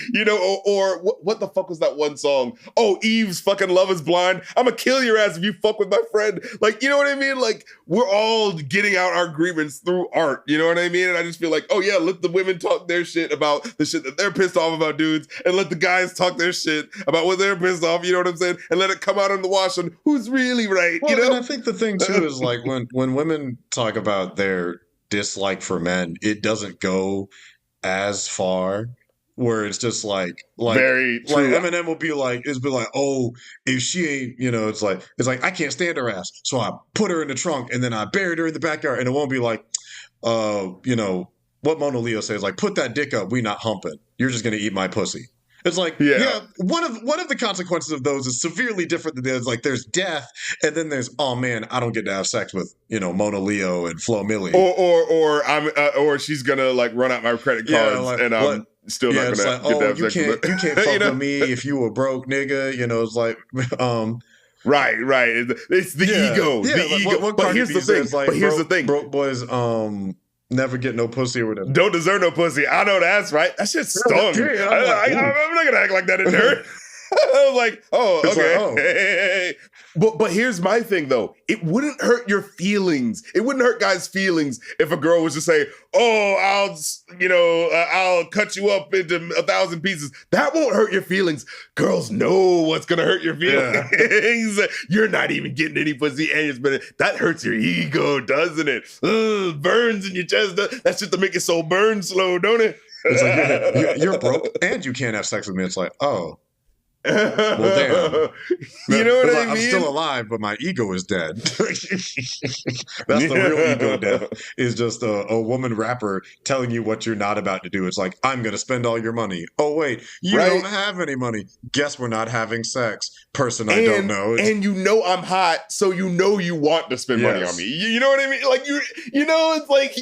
S1: or what the fuck was that one song? Oh, Eve's fucking Love Is Blind. I'm gonna kill your ass if you fuck with my friend. Like, you know what I mean? Like, we're all getting out our grievance through art. You know what I mean? And I just feel like, oh yeah, let the women talk their shit about the shit that they're pissed off about dudes, and let the guys talk their shit about what they're pissed off. You know what I'm saying? And let it come out in the wash on who's really right.
S2: Well, and I think the thing too is like when women talk about their dislike for men, it doesn't go as far. Where it's just like
S1: very true.
S2: Like Eminem will be like, oh, if she ain't, it's like I can't stand her ass, so I put her in the trunk and then I buried her in the backyard, and it won't be like, what Mona Leo says, like, put that dick up, we not humping, you're just gonna eat my pussy. It's like, one of the consequences of those is severely different than there's like there's death, and then there's, oh man, I don't get to have sex with Mona Leo and Flo Milli,
S1: or she's gonna like run out my credit cards and I'm still not gonna get to have sex with her.
S2: You can't fuck with me if you a broke nigga. It's like
S1: right. It's the ego. The ego. But here's the thing.
S2: Like, here's the thing. Broke boys never get no pussy or whatever.
S1: Don't deserve no pussy. I know that's right. That shit stung. I'm not gonna act like that in hurt. I was like, oh, okay. But here's my thing though. It wouldn't hurt your feelings. It wouldn't hurt guys' feelings if a girl was to say, oh, I'll cut you up into 1,000 pieces. That won't hurt your feelings. Girls know what's gonna hurt your feelings. Yeah. You're not even getting any pussy and you're spending. That hurts your ego, doesn't it? Burns in your chest. That's just to make it so burn slow, don't it?
S2: It's like you're broke and you can't have sex with me. It's like, oh. Well, damn.
S1: You know what I mean?
S2: I'm still alive, but my ego is dead. That's the real ego death. Is just a woman rapper telling you what you're not about to do. It's like, I'm going to spend all your money. Oh, wait, you don't have any money. Guess we're not having sex. Person I don't know.
S1: And I'm hot, so you want to spend money on me. You know what I mean? Like, it's like,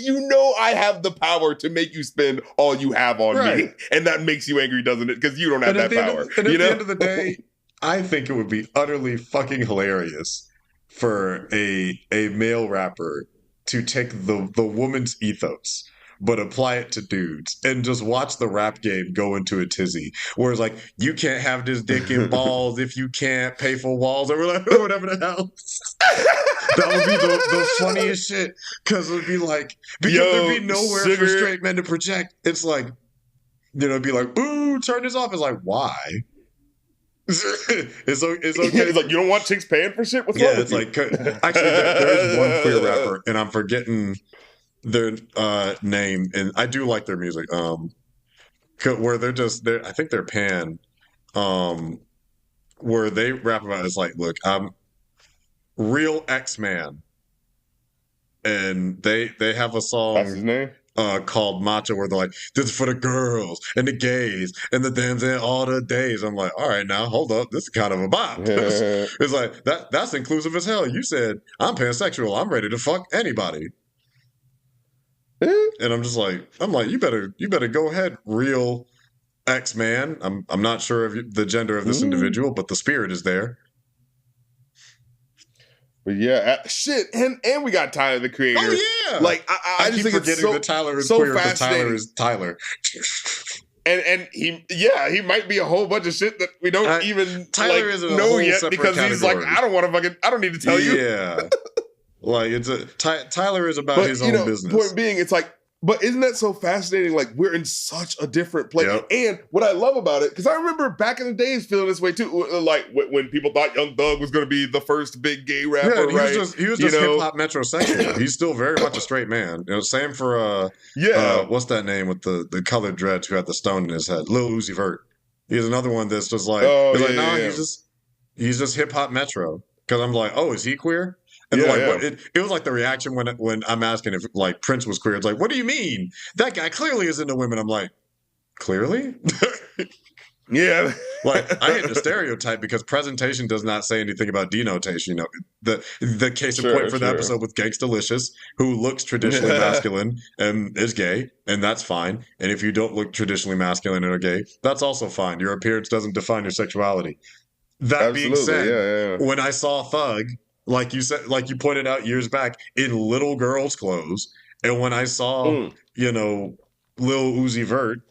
S1: I have the power to make you spend all you have on me. And that makes you angry, doesn't it? Because you don't have that power.
S2: At the end of the day, I think it would be utterly fucking hilarious for a male rapper to take the woman's ethos but apply it to dudes and just watch the rap game go into a tizzy where it's like, you can't have this dick and balls if you can't pay for walls or whatever the hell. That would be the funniest shit, because it would be like, because there'd be nowhere for straight men to project. It's like, it'd be like, ooh, turn this off. It's like, why? It's okay.
S1: It's like, you don't want chicks paying for shit? What's wrong with
S2: like, actually, there's one queer rapper, and I'm forgetting their name, and I do like their music. Where I think they're pan. Where they rap about it's like, look, I'm real X-Man, and they have a song.
S1: That's his name?
S2: called Macho, where they're like, this is for the girls and the gays and the thems and all the days. I'm like, all right, now hold up, this is kind of a bop. It's like that's inclusive as hell. You said I'm pansexual, I'm ready to fuck anybody. And I'm like, you better go ahead, real X-man. I'm not sure of the gender of this individual, but the spirit is there.
S1: But yeah, shit, and we got Tyler the Creator.
S2: Oh yeah,
S1: like I just
S2: keep
S1: think
S2: forgetting that Tyler is queer because Tyler is Tyler.
S1: And he might be a whole bunch of shit that we don't even
S2: Tyler isn't
S1: know yet because he's like, I don't need to tell you.
S2: Yeah, like Tyler is about his own business.
S1: Point being, it's like, but isn't that so fascinating? Like, we're in such a different place. Yep. And what I love about it, because I remember back in the days feeling this way too, like when people thought Young Thug was going to be the first big gay rapper,
S2: he was just hip-hop metrosexual. He's still very much a straight man. Same for, what's that name with the colored dreads who had the stone in his head? Lil Uzi Vert. He's another one that's just like, he's just hip-hop metro. Because I'm like, oh, is he queer? And it was like the reaction when I'm asking if like Prince was queer. It's like, what do you mean? That guy clearly is into women. I'm like, clearly?
S1: Yeah.
S2: Like, I hate the stereotype because presentation does not say anything about denotation. The case in point for the episode with Gangstalicious, who looks traditionally masculine and is gay, and that's fine. And if you don't look traditionally masculine and are gay, that's also fine. Your appearance doesn't define your sexuality. That being said, when I saw Thug, like you said, like you pointed out years back, in little girls' clothes, and when I saw, Lil Uzi Vert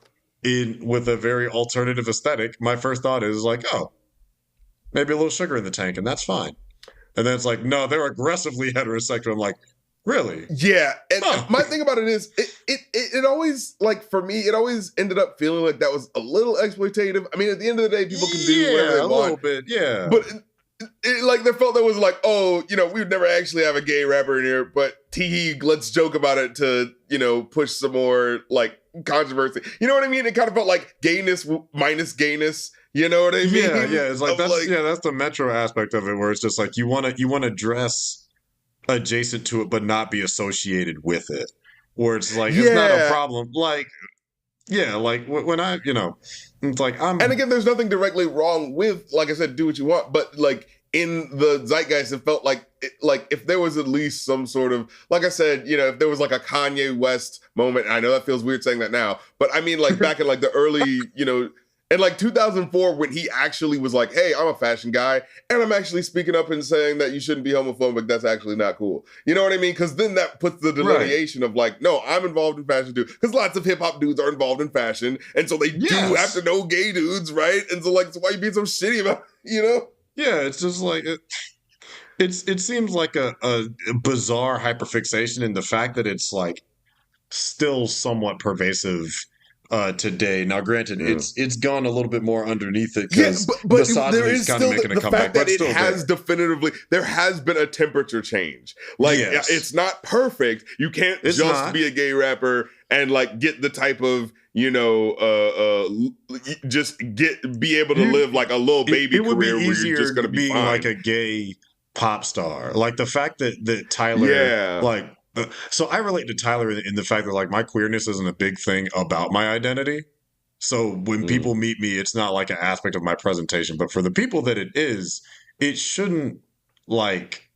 S2: with a very alternative aesthetic, my first thought is like, oh, maybe a little sugar in the tank, and that's fine. And then it's like, no, they're aggressively heterosexual. I'm like, really?
S1: Yeah. And my thing about it is, it always, like, for me, it always ended up feeling like that was a little exploitative. I mean, at the end of the day, people can do whatever they want.
S2: A little bit, yeah.
S1: But like, there felt that was like, oh, we would never actually have a gay rapper in here, but let's joke about it to, push some more, like, controversy. You know what I mean? It kind of felt like gayness minus gayness. You know what I mean?
S2: Yeah. It's like that's the metro aspect of it, where it's just like you want to dress adjacent to it, but not be associated with it. Where it's like it's not a problem. Like, like when I, it's like I'm.
S1: And again, there's nothing directly wrong with, like I said, do what you want, but like in the zeitgeist, it felt like if there was at least some sort of, like I said, if there was like a Kanye West moment. I know that feels weird saying that now, but I mean, like back in like the early, in like 2004, when he actually was like, hey, I'm a fashion guy, and I'm actually speaking up and saying that you shouldn't be homophobic, that's actually not cool. You know what I mean? Because then that puts the delineation of like, no, I'm involved in fashion too. Because lots of hip-hop dudes are involved in fashion, and so they do have to know gay dudes, right? And so like, so why are you being so shitty about it,
S2: Yeah, it's just like, it seems like a bizarre hyperfixation in the fact that it's like still somewhat pervasive today. Now, granted, it's gone a little bit more underneath it because
S1: but there is kind of making a comeback. But it has definitively, there has been a temperature change. Like, it's not perfect. You can't be a gay rapper and like get the type of be able to live like a little baby career where you're just going to be fine.
S2: Like a gay pop star. Like the fact that Tyler, like. So I relate to Tyler in the fact that like my queerness isn't a big thing about my identity. So when people meet me, it's not like an aspect of my presentation. But for the people that it is, it shouldn't like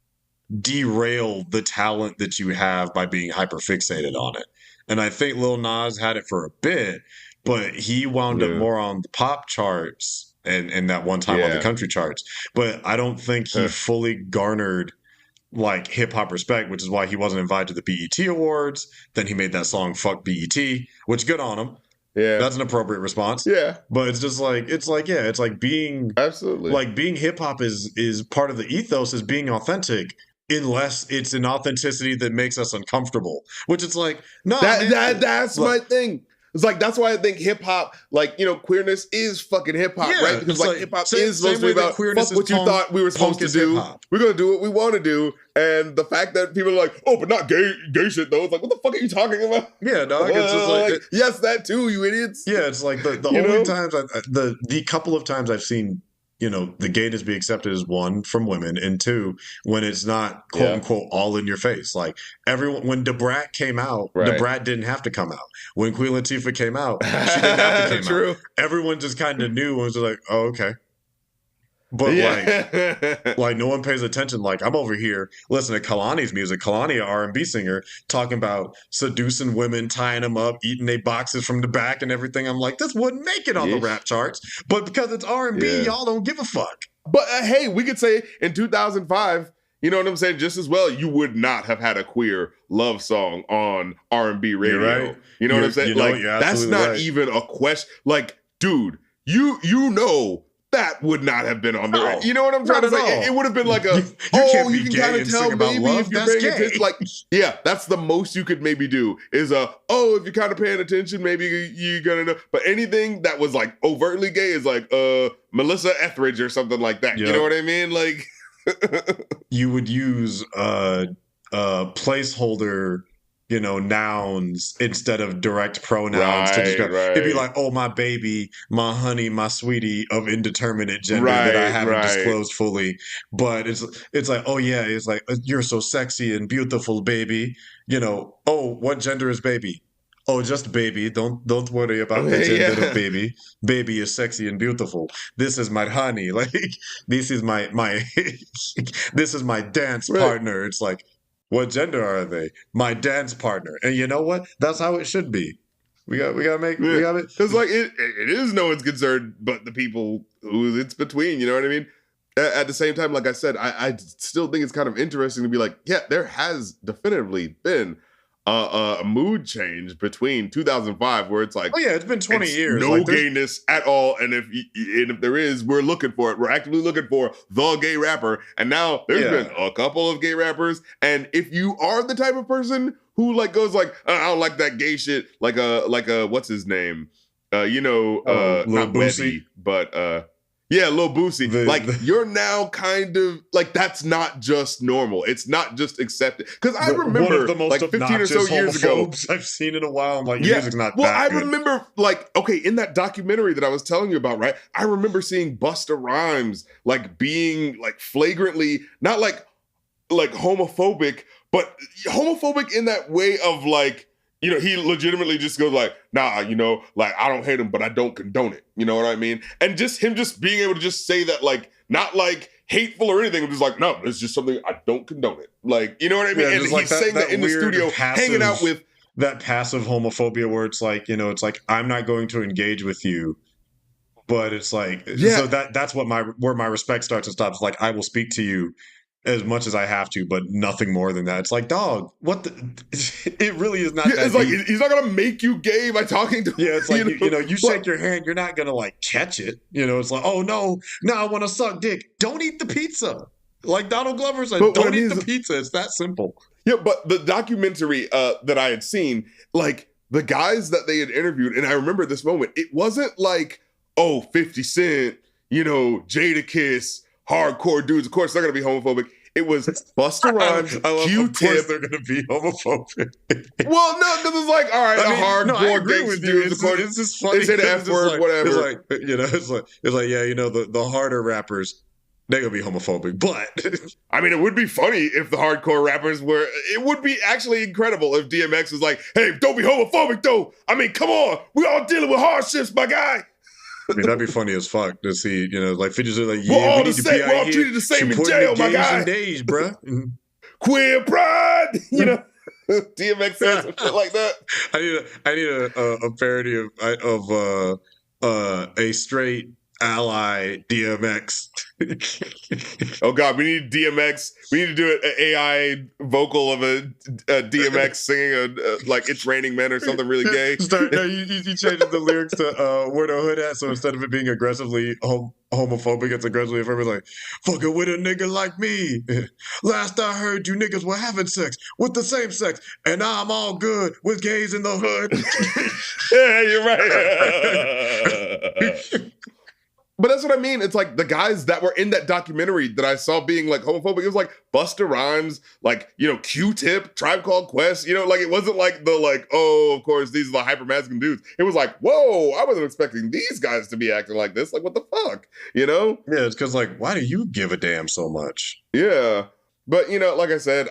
S2: derail the talent that you have by being hyperfixated on it. And I think Lil Nas had it for a bit, but he wound up more on the pop charts and that one time on the country charts. But I don't think he fully garnered like hip hop respect, which is why he wasn't invited to the BET Awards. Then he made that song "Fuck BET," which good on him. Yeah, that's an appropriate response.
S1: Yeah,
S2: but it's just like it's like being hip hop is part of the ethos is being authentic, unless it's an authenticity that makes us uncomfortable. Which it's like no,
S1: that's my thing. It's like, that's why I think hip hop, like, queerness is fucking hip hop, right? Because like hip hop is supposed to be about fuck what you thought we were supposed to do. Hip-hop. We're going to do what we want to do. And the fact that people are like, oh, but not gay shit though. It's like, what the fuck are you talking about?
S2: Yeah, dog. It's just like,
S1: yes, that too, you idiots.
S2: Yeah, it's like the only times, the couple of times I've seen the gayness be accepted as one from women, and two, when it's not quote unquote all in your face. Like everyone, when Debrat came out, Debrat didn't have to come out. When Queen Latifah came out, she didn't have to come out. Everyone just kind of knew and was like, oh, okay. But like no one pays attention. Like I'm over here listening to Kalani's music. Kalani, an R&B singer, talking about seducing women, tying them up, eating their boxes from the back and everything. I'm like, this wouldn't make it on the rap charts. But because it's R&B, y'all don't give a fuck.
S1: But hey, we could say in 2005, you know what I'm saying, just as well, you would not have had a queer love song on R&B radio.
S2: You're right.
S1: You know what I'm saying? Like that's not even a question. Like, dude, you know. That would not have been on the radio. You know what I'm trying to say? It would have been like a, you can kind of tell maybe if you're paying attention. Like, yeah, that's the most you could maybe do is if you're kind of paying attention, maybe you're gonna know. But anything that was like overtly gay is like Melissa Etheridge or something like that. Yep. You know what I mean? Like,
S2: you would use placeholder, nouns instead of direct pronouns to describe. It'd be like, oh, my baby, my honey, my sweetie of indeterminate gender that I haven't disclosed fully. But it's like, oh yeah, it's like, you're so sexy and beautiful, baby. Oh, what gender is baby? Oh, just baby. Don't worry about the gender of baby. Baby is sexy and beautiful. This is my honey. Like this is my this is my dance partner. It's like, what gender are they? My dance partner. And you know what? That's how it should be. We got to make it.
S1: Because like it is no one's concern but the people who it's between. You know what I mean? At the same time, like I said, I still think it's kind of interesting to be like, yeah, there has definitively been a mood change between 2005 where it's like,
S2: oh yeah, it's been 20 years,
S1: no like gayness at all, and if there is, we're looking for it. We're actively looking for the gay rapper, and now there's been a couple of gay rappers, and if you are the type of person who like goes like, I don't like that gay shit, like a what's his name, not Webby, but yeah, Lil Boosie. You're now kind of like, that's not just normal. It's not just accepted. Because I remember
S2: one of the most
S1: like 15 or so years ago
S2: I've seen in a while. I'm like, music's not that
S1: I
S2: good.
S1: remember in that documentary that I was telling you about, right? I remember seeing Busta Rhymes like being like flagrantly, not like homophobic, but homophobic in that way of like, he legitimately just goes like, nah, like I don't hate him, but I don't condone it. You know what I mean? And just him just being able to just say that, like, not like hateful or anything, just like, no, it's just something I don't condone it. Like, you know what I mean? And he's saying that in the studio, hanging out with
S2: that passive homophobia where it's like, it's like, I'm not going to engage with you. But it's like, so that's where my respect starts and stops. Like, I will speak to you as much as I have to, but nothing more than that. It's like, dog, what it really is not that
S1: it's
S2: deep.
S1: Like, he's not going to make you gay by talking to
S2: it's like, you shake your hand, you're not going to like catch it. It's like, oh no, now I want to suck dick. Don't eat the pizza. Like Donald Glover said, don't eat the pizza. It's that simple.
S1: Yeah, but the documentary that I had seen, like the guys that they had interviewed, and I remember this moment, it wasn't like, 50 Cent, Jadakiss, hardcore dudes. Of course, they're going to be homophobic. It was Busta Rhymes, Q-Tip.
S2: Of course they're going to be homophobic.
S1: Well, no, because it's like, all right, hardcore gangster dudes. Of course,
S2: it's just funny.
S1: They say the F word, whatever.
S2: It's like, the harder rappers, they're going to be homophobic. But
S1: I mean, it would be funny if the hardcore rappers were. It would be actually incredible if DMX was like, hey, don't be homophobic, though. I mean, come on. We all dealing with hardships, my guy.
S2: I mean, that'd be funny as fuck to see, like, figures are like,
S1: we're all the same. We're all treated the same in jail, my guy.
S2: Days, bro.
S1: Queer pride, DMX says some shit like that.
S2: I need a parody of a straight ally DMX.
S1: Oh God, we need DMX. We need to do an AI vocal of a DMX singing like "It's Raining Men" or something really gay.
S2: You changed the lyrics to "Where the Hood At," so instead of it being aggressively homophobic, it's aggressively affirmative. Like, fucking with a nigga like me. Last I heard, you niggas were having sex with the same sex, and I'm all good with gays in the hood.
S1: Yeah, you're right. But that's what I mean. It's like the guys that were in that documentary that I saw being like homophobic, it was like Busta Rhymes, like, you know, Q-Tip, Tribe Called Quest, you know, like it wasn't like the like, oh, of course, these are the hyper masculine dudes. It was like, whoa, I wasn't expecting these guys to be acting like this. Like, what the fuck? You know?
S2: Yeah, it's because like, why do you give a damn so much?
S1: Yeah. But, you know, like I said,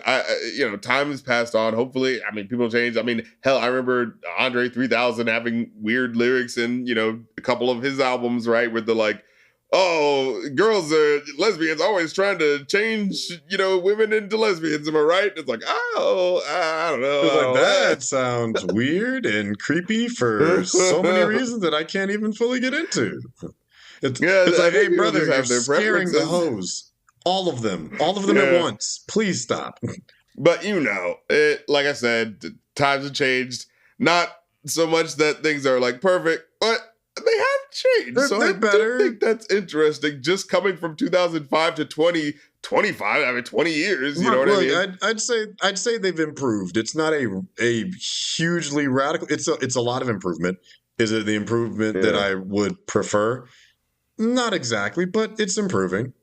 S1: you know, time has passed on. Hopefully, I mean, people change. I mean, hell, I remember Andre 3000 having weird lyrics in, you know, a couple of his albums, right? With the like, oh, girls are lesbians always trying to change, you know, women into lesbians. Am I right? It's like, oh, I don't know.
S2: It's like, that sounds weird and creepy for so many reasons that I can't even fully get into. It's like, hey, brother, you're scaring the hoes. All of them at once. Please stop.
S1: But you know, like I said, times have changed. Not so much that things are like perfect, but they have changed.
S2: They're better.
S1: I think that's interesting. Just coming from 2005 to 2025, I mean, 20 years. You know what I mean?
S2: I'd say they've improved. It's not a hugely radical. It's a lot of improvement. Is it the improvement that I would prefer? Not exactly, but it's improving.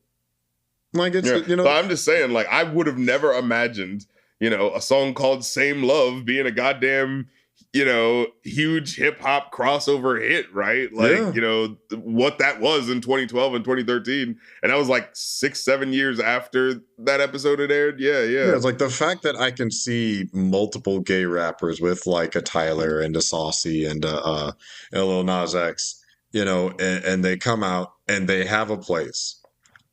S2: Like it's you know,
S1: but I'm just saying, like I would have never imagined, you know, a song called "Same Love" being a goddamn, you know, huge hip hop crossover hit, right? Like, you know, what that was in 2012 and 2013, and that was like 6-7 years after that episode had aired. Yeah.
S2: It's like the fact that I can see multiple gay rappers with like a Tyler and a Saucy and a Lil Nas X, you know, and they come out and they have a place.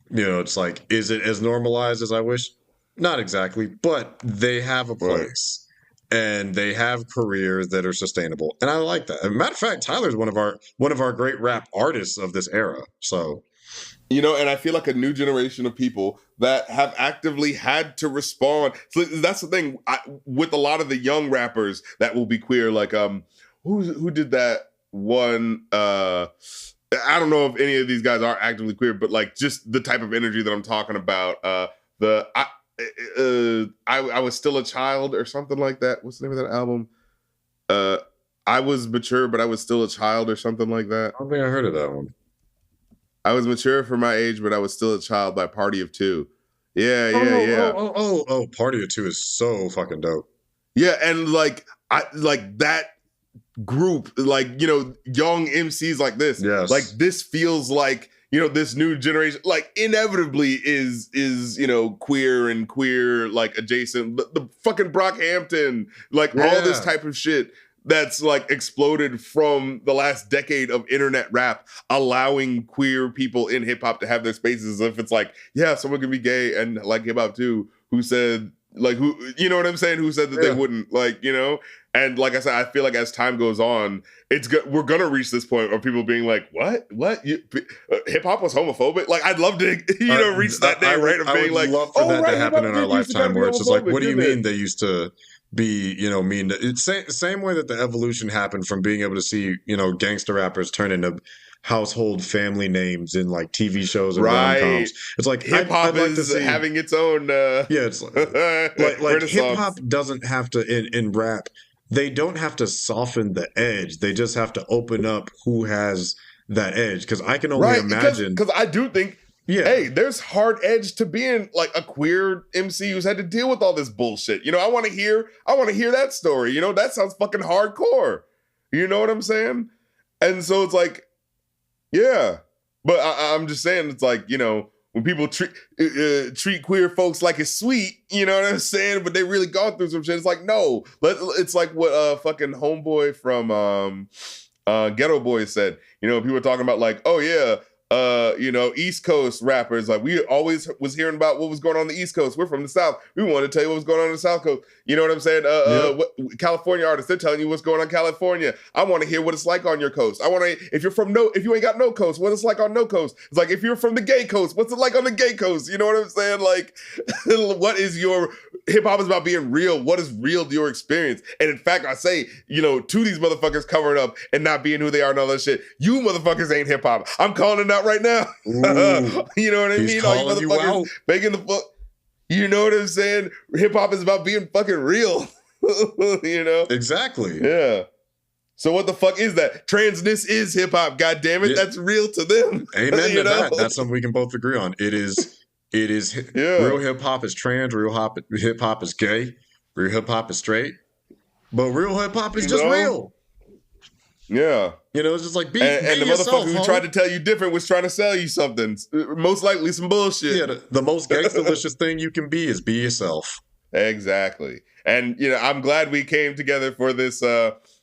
S2: You know, it's like, is it as normalized as I wish? Not exactly, but they have a place and they have careers that are sustainable. And I like that. As a matter of fact, Tyler's one of our great rap artists of this era. So,
S1: you know, and I feel like a new generation of people that have actively had to respond. So that's the thing with a lot of the young rappers that will be queer. Like, who did that one? I don't know if any of these guys are actively queer, but like just the type of energy that I'm talking about. I was still a child or something like that. What's the name of that album? I was mature, but I was still a child or something like that.
S2: I don't think I heard of that one.
S1: I was mature for my age, but I was still a child by Party of Two. Yeah.
S2: Oh, Party of Two is so fucking dope.
S1: Yeah, and like that group, like, you know, young MCs like this.
S2: Yes.
S1: Like this feels like, you know, this new generation, like inevitably is, you know, queer like adjacent. The fucking Brockhampton, like all this type of shit that's like exploded from the last decade of internet rap, allowing queer people in hip hop to have their spaces. If it's like, yeah, someone can be gay and like hip hop too, who said, like, who, you know what I'm saying? Who said that they wouldn't, like, you know? And like I said, I feel like as time goes on, we're gonna reach this point of people being like, "What? Hip hop was homophobic?" Like, I'd love to, you know, reach that day, right? Of being like,
S2: love for that to happen in our lifetime, where it's just like, what do you mean they used to be, you know, mean? It's same way that the evolution happened from being able to see, you know, gangster rappers turn into household family names in like TV shows and rom-coms. It's like
S1: hip hop is having its own.
S2: It's like hip hop doesn't have to in rap. They don't have to soften the edge. They just have to open up who has that edge. Because I can only imagine.
S1: Because I do think, hey, there's hard edge to being like a queer MC who's had to deal with all this bullshit. You know, I want to hear that story. You know, that sounds fucking hardcore. You know what I'm saying? And so it's like, yeah. But I'm just saying, it's like, you know, when people treat queer folks like it's sweet, you know what I'm saying? But they really gone through some shit. It's like, no. It's like what fucking homeboy from Ghetto Boys said. You know, people were talking about like, oh yeah, you know, East Coast rappers. Like we always was hearing about what was going on the East Coast. We're from the South. We wanted to tell you what was going on in the South Coast. You know what I'm saying? California artists, they're telling you what's going on in California. I want to hear what it's like on your coast. I want to, if you ain't got no coast, what it's like on no coast. It's like, if you're from the gay coast, what's it like on the gay coast? You know what I'm saying? Like, what is your, hip hop is about being real. What is real to your experience? And in fact, I say, you know, to these motherfuckers covering up and not being who they are and all that shit, you motherfuckers ain't hip hop. I'm calling it out right now. You know what I mean? All you motherfuckers making the fuck. You know what I'm saying? Hip hop is about being fucking real. You know?
S2: Exactly.
S1: Yeah. So what the fuck is that? Transness is hip hop. God damn it, that's real to them.
S2: Amen to that. That's something we can both agree on. It is real hip hop is trans, real hip hop is gay, real hip hop is straight, but real hip hop is just real.
S1: Yeah.
S2: It's just like be
S1: and the
S2: yourself,
S1: motherfucker who tried to tell you different was trying to sell you something. Most likely some bullshit.
S2: Yeah, the most Gangstalicious thing you can be is be yourself.
S1: Exactly. And I'm glad we came together for this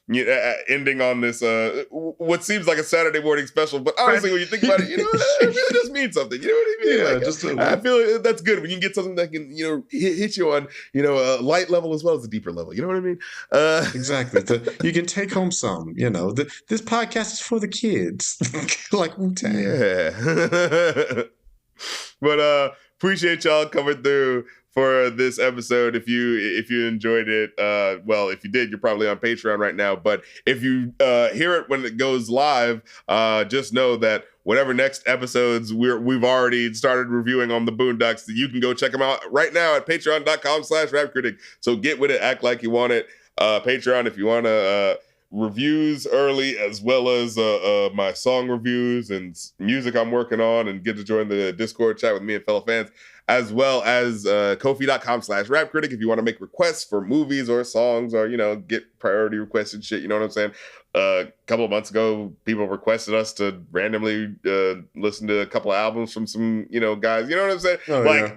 S1: ending on this what seems like a Saturday morning special, but honestly when you think about it, it really does mean something. You know what I mean?
S2: Yeah,
S1: I feel like that's good when you can get something that can hit you on a light level as well as a deeper level. You know what I mean?
S2: Exactly. You can take home some. This podcast is for the kids, like Wu-Tang.
S1: Yeah. But appreciate y'all coming through for this episode. If you enjoyed it, well, if you did, you're probably on Patreon right now. But if you hear it when it goes live, just know that whatever next episodes we've already started reviewing on the Boondocks, you can go check them out right now at patreon.com/rapcritic. So get with it, act like you want it. Patreon if you want to reviews early, as well as my song reviews and music I'm working on, and get to join the Discord chat with me and fellow fans, as well as Ko-fi.com/rapcritic if you want to make requests for movies or songs, or get priority requests and shit. You know what I'm saying? A couple of months ago, people requested us to randomly listen to a couple of albums from some guys. You know what I'm saying?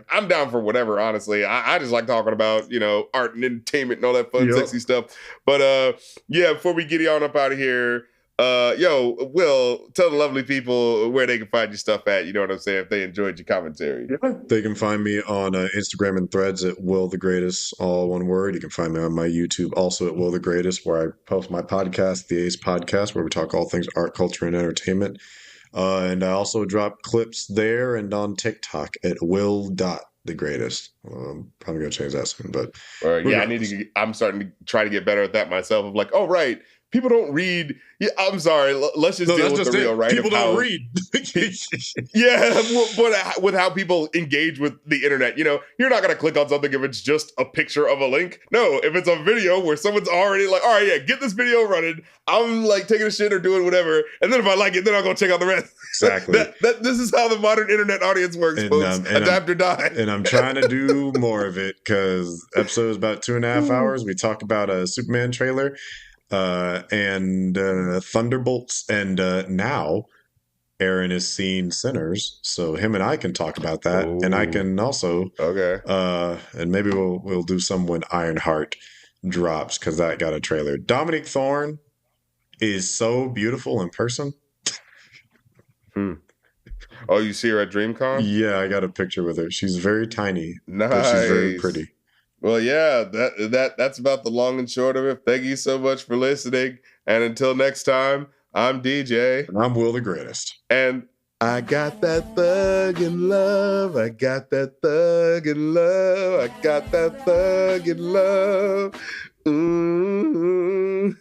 S1: I'm down for whatever. Honestly, I just like talking about art and entertainment and all that fun, sexy stuff. But before we get on up out of here, Will, tell the lovely people where they can find your stuff at. You know what I'm saying? If they enjoyed your commentary.
S2: Yeah. They can find me on Instagram and Threads at Will the Greatest, all one word. You can find me on my YouTube also at Will the Greatest, where I post my podcast, The Ace Podcast, where we talk all things art, culture, and entertainment. And I also drop clips there and on TikTok at Will.the Greatest. Probably gonna change that soon, but
S1: I'm starting to try to get better at that myself. Of like, oh right, people don't read. Yeah, I'm sorry. Let's just deal with the real, right?
S2: People don't read.
S1: Yeah, but with how people engage with the internet, you're not going to click on something if it's just a picture of a link. No, if it's a video where someone's already like, all right, yeah, get this video running. I'm like taking a shit or doing whatever. And then if I like it, then I'll go check out the rest.
S2: Exactly.
S1: This is how the modern internet audience works, folks. Adapt or die.
S2: And I'm trying to do more of it, because episode is about 2.5 hours. We talk about a Superman trailer. And Thunderbolts, and now Aaron has seen Sinners, so him and I can talk about that. Ooh. And I can also and maybe we'll do some when Ironheart drops, because that got a trailer. Dominique Thorne is so beautiful in person.
S1: Oh, you see her at DreamCon?
S2: Yeah, I got a picture with her. She's very tiny,
S1: nice,
S2: but she's very pretty.
S1: Well, yeah, that's about the long and short of it. Thank you so much for listening. And until next time, I'm DJ.
S2: And I'm Will the Greatest.
S1: And I got that thuggin' love. I got that thuggin' love. I got that thuggin' love. Mm-hmm.